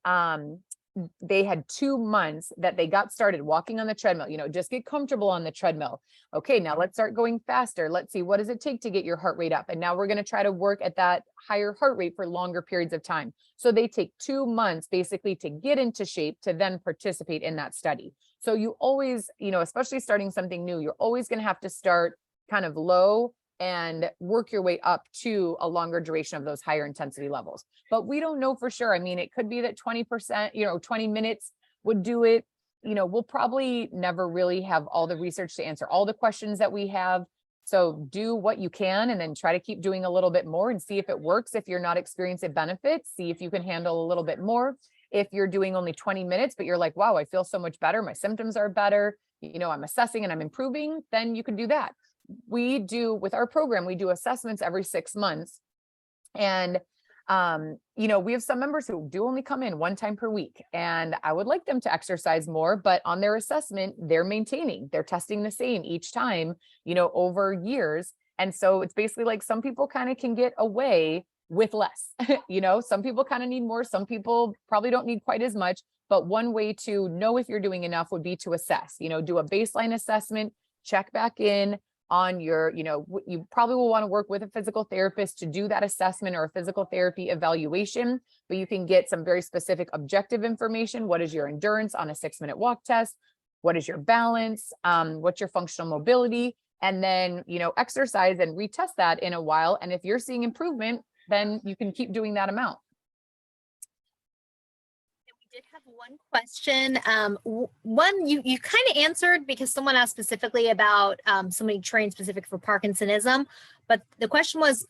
Speaker 2: had 2 months that they got started walking on the treadmill, just get comfortable on the treadmill. Okay, now let's start going faster. Let's see, what does it take to get your heart rate up? And now we're going to try to work at that higher heart rate for longer periods of time. So they take 2 months basically to get into shape to then participate in that study. So you always, especially starting something new, you're always going to have to start kind of low and work your way up to a longer duration of those higher intensity levels. But we don't know for sure. I mean, it could be that 20%, 20 minutes would do it. We'll probably never really have all the research to answer all the questions that we have. So do what you can, and then try to keep doing a little bit more and see if it works. If you're not experiencing benefits, see if you can handle a little bit more. If you're doing only 20 minutes, but you're like, wow, I feel so much better. My symptoms are better. I'm assessing and I'm improving, then you can do that. We do, with our program, we do assessments every 6 months. And, we have some members who do only come in 1 time per week, and I would like them to exercise more, but on their assessment, they're testing the same each time, over years. And so it's basically like some people kind of can get away with less, some people kind of need more, some people probably don't need quite as much. But one way to know if you're doing enough would be to assess, do a baseline assessment, check back in on your, you probably will want to work with a physical therapist to do that assessment or a physical therapy evaluation, but you can get some very specific objective information. What is your endurance on a 6-minute walk test? What is your balance? What's your functional mobility? And then, exercise and retest that in a while. And if you're seeing improvement, then you can keep doing that amount.
Speaker 1: Did have one question. One you kind of answered, because someone asked specifically about somebody trained specific for Parkinsonism, but the question was,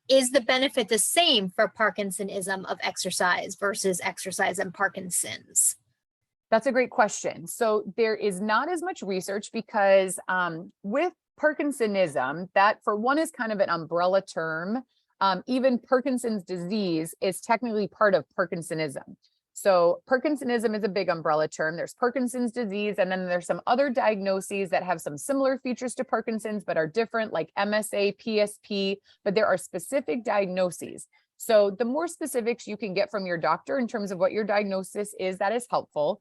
Speaker 1: is the benefit the same for Parkinsonism of exercise versus exercise and Parkinson's?
Speaker 2: That's a great question. So there is not as much research because with Parkinsonism, that for one is kind of an umbrella term. Even Parkinson's disease is technically part of Parkinsonism. So Parkinsonism is a big umbrella term. There's Parkinson's disease, and then there's some other diagnoses that have some similar features to Parkinson's, but are different, like MSA, PSP, but there are specific diagnoses. So the more specifics you can get from your doctor in terms of what your diagnosis is, that is helpful.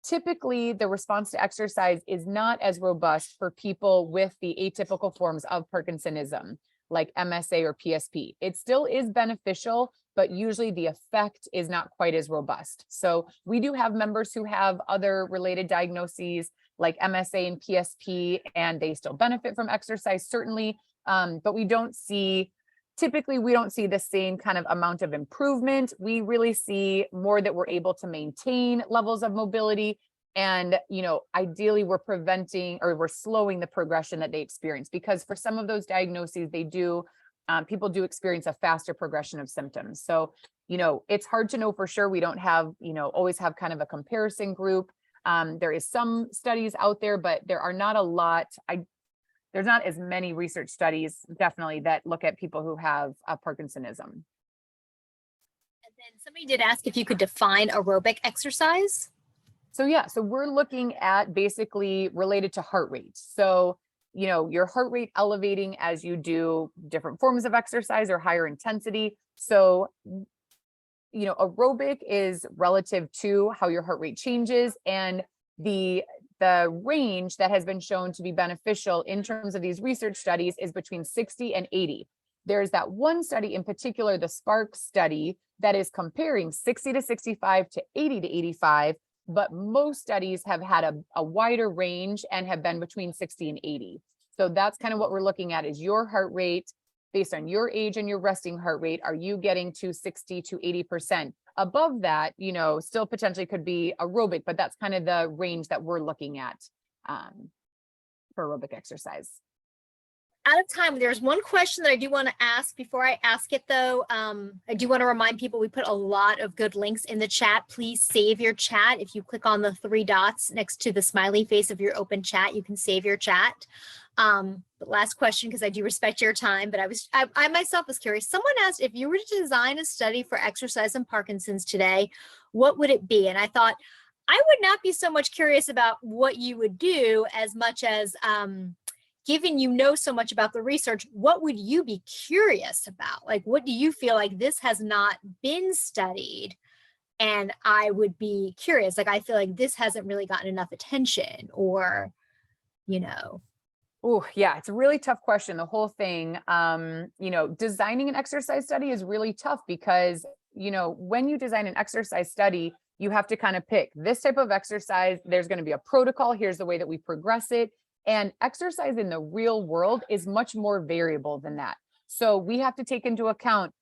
Speaker 2: Typically, the response to exercise is not as robust for people with the atypical forms of Parkinsonism, like MSA or PSP. It still is beneficial, but usually the effect is not quite as robust. So we do have members who have other related diagnoses like MSA and PSP, and they still benefit from exercise, certainly. But typically we don't see the same kind of amount of improvement. We really see more that we're able to maintain levels of mobility. And, ideally we're preventing, or we're slowing the progression that they experience, because for some of those diagnoses, people do experience a faster progression of symptoms. So, it's hard to know for sure. We don't have, always have kind of a comparison group. There is some studies out there, but there are not a lot. There's not as many research studies, definitely, that look at people who have Parkinsonism.
Speaker 1: And then somebody did ask if you could define aerobic exercise.
Speaker 2: So we're looking at basically related to heart rate. So, your heart rate elevating as you do different forms of exercise or higher intensity. So, aerobic is relative to how your heart rate changes, and the range that has been shown to be beneficial in terms of these research studies is between 60 and 80. There's that one study in particular, the SPARK study, that is comparing 60 to 65 to 80 to 85. But most studies have had a wider range and have been between 60 and 80. So that's kind of what we're looking at, is your heart rate based on your age and your resting heart rate. Are you getting to 60 to 80%? Above that, still potentially could be aerobic, but that's kind of the range that we're looking at for aerobic exercise.
Speaker 1: Out of time, there's one question that I do want to ask. Before I ask it, though, I do want to remind people we put a lot of good links in the chat. Please save your chat. If you click on the 3 dots next to the smiley face of your open chat, you can save your chat. But last question, because I do respect your time, but I myself was curious. Someone asked, if you were to design a study for exercise and Parkinson's today, what would it be? And I thought I would not be so much curious about what you would do as much as, given you know so much about the research, what would you be curious about? Like, what do you feel like this has not been studied? And I would be curious, like, I feel like this hasn't really gotten enough attention, or, you know.
Speaker 2: Oh, yeah, it's a really tough question. The whole thing, designing an exercise study is really tough because, when you design an exercise study, you have to kind of pick this type of exercise. There's going to be a protocol. Here's the way that we progress it. And exercise in the real world is much more variable than that. So we have to take into account,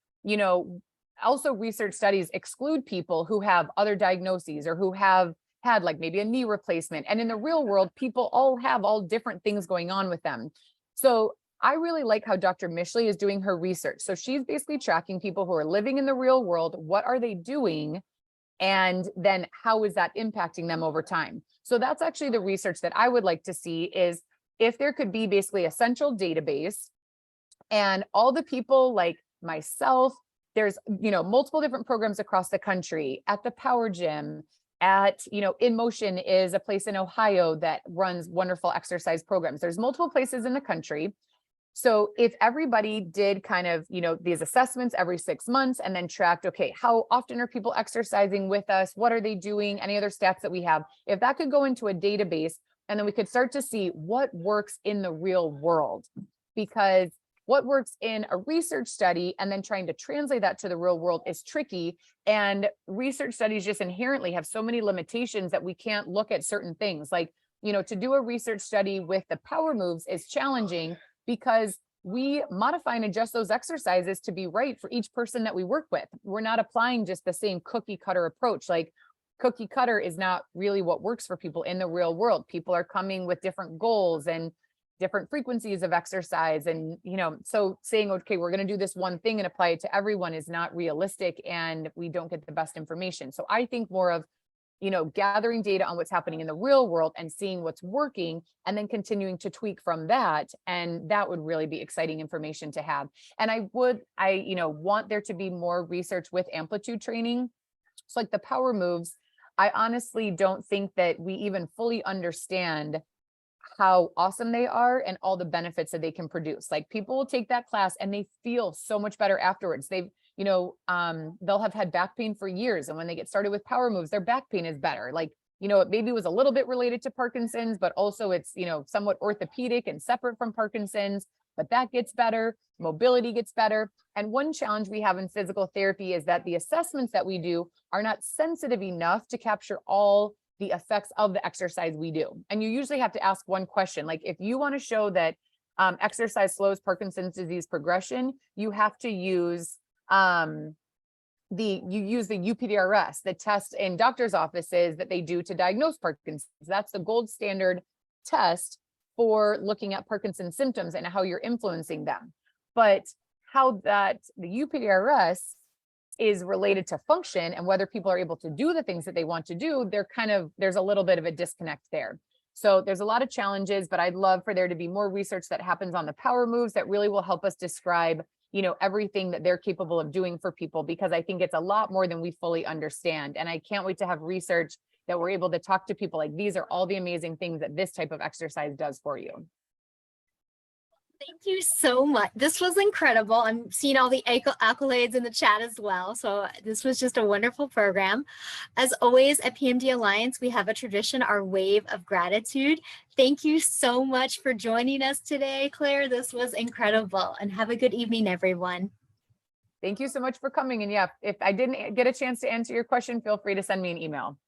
Speaker 2: also research studies exclude people who have other diagnoses or who have had like maybe a knee replacement. And in the real world, people all have all different things going on with them. So I really like how Dr. Mishley is doing her research. So she's basically tracking people who are living in the real world. What are they doing? And then how is that impacting them over time? So that's actually the research that I would like to see, is if there could be basically a central database and all the people like myself, there's, multiple different programs across the country at the Power Gym, at, In Motion is a place in Ohio that runs wonderful exercise programs. There's multiple places in the country. So if everybody did kind of, these assessments every 6 months and then tracked, okay, how often are people exercising with us? What are they doing? Any other stats that we have? If that could go into a database, and then we could start to see what works in the real world, because what works in a research study and then trying to translate that to the real world is tricky. And research studies just inherently have so many limitations that we can't look at certain things. Like, to do a research study with the power moves is challenging because we modify and adjust those exercises to be right for each person that we work with. We're not applying just the same cookie cutter approach. Like, cookie cutter is not really what works for people in the real world. People are coming with different goals and different frequencies of exercise. And, so saying, okay, we're going to do this one thing and apply it to everyone is not realistic, and we don't get the best information. So I think more of, gathering data on what's happening in the real world and seeing what's working and then continuing to tweak from that. And that would really be exciting information to have. And I want there to be more research with amplitude training. So like the power moves, I honestly don't think that we even fully understand how awesome they are and all the benefits that they can produce. Like, people will take that class and they feel so much better afterwards. They'll have had back pain for years. And when they get started with power moves, their back pain is better. Like, it maybe was a little bit related to Parkinson's, but also it's, somewhat orthopedic and separate from Parkinson's, but that gets better. Mobility gets better. And one challenge we have in physical therapy is that the assessments that we do are not sensitive enough to capture all the effects of the exercise we do. And you usually have to ask one question. Like, if you want to show that exercise slows Parkinson's disease progression, you have to use the UPDRS, the test in doctors' offices that they do to diagnose Parkinson's. That's the gold standard test for looking at Parkinson's symptoms and how you're influencing them. But how the UPDRS is related to function and whether people are able to do the things that they want to do, there's a little bit of a disconnect there. So there's a lot of challenges, but I'd love for there to be more research that happens on the power moves that really will help us describe, everything that they're capable of doing for people, because I think it's a lot more than we fully understand. And I can't wait to have research that we're able to talk to people like, these are all the amazing things that this type of exercise does for you.
Speaker 1: Thank you so much. This was incredible. I'm seeing all the accolades in the chat as well. So this was just a wonderful program. As always, at PMD Alliance, we have a tradition, our wave of gratitude. Thank you so much for joining us today, Claire. This was incredible, and have a good evening, everyone.
Speaker 2: Thank you so much for coming. And yeah, if I didn't get a chance to answer your question, feel free to send me an email.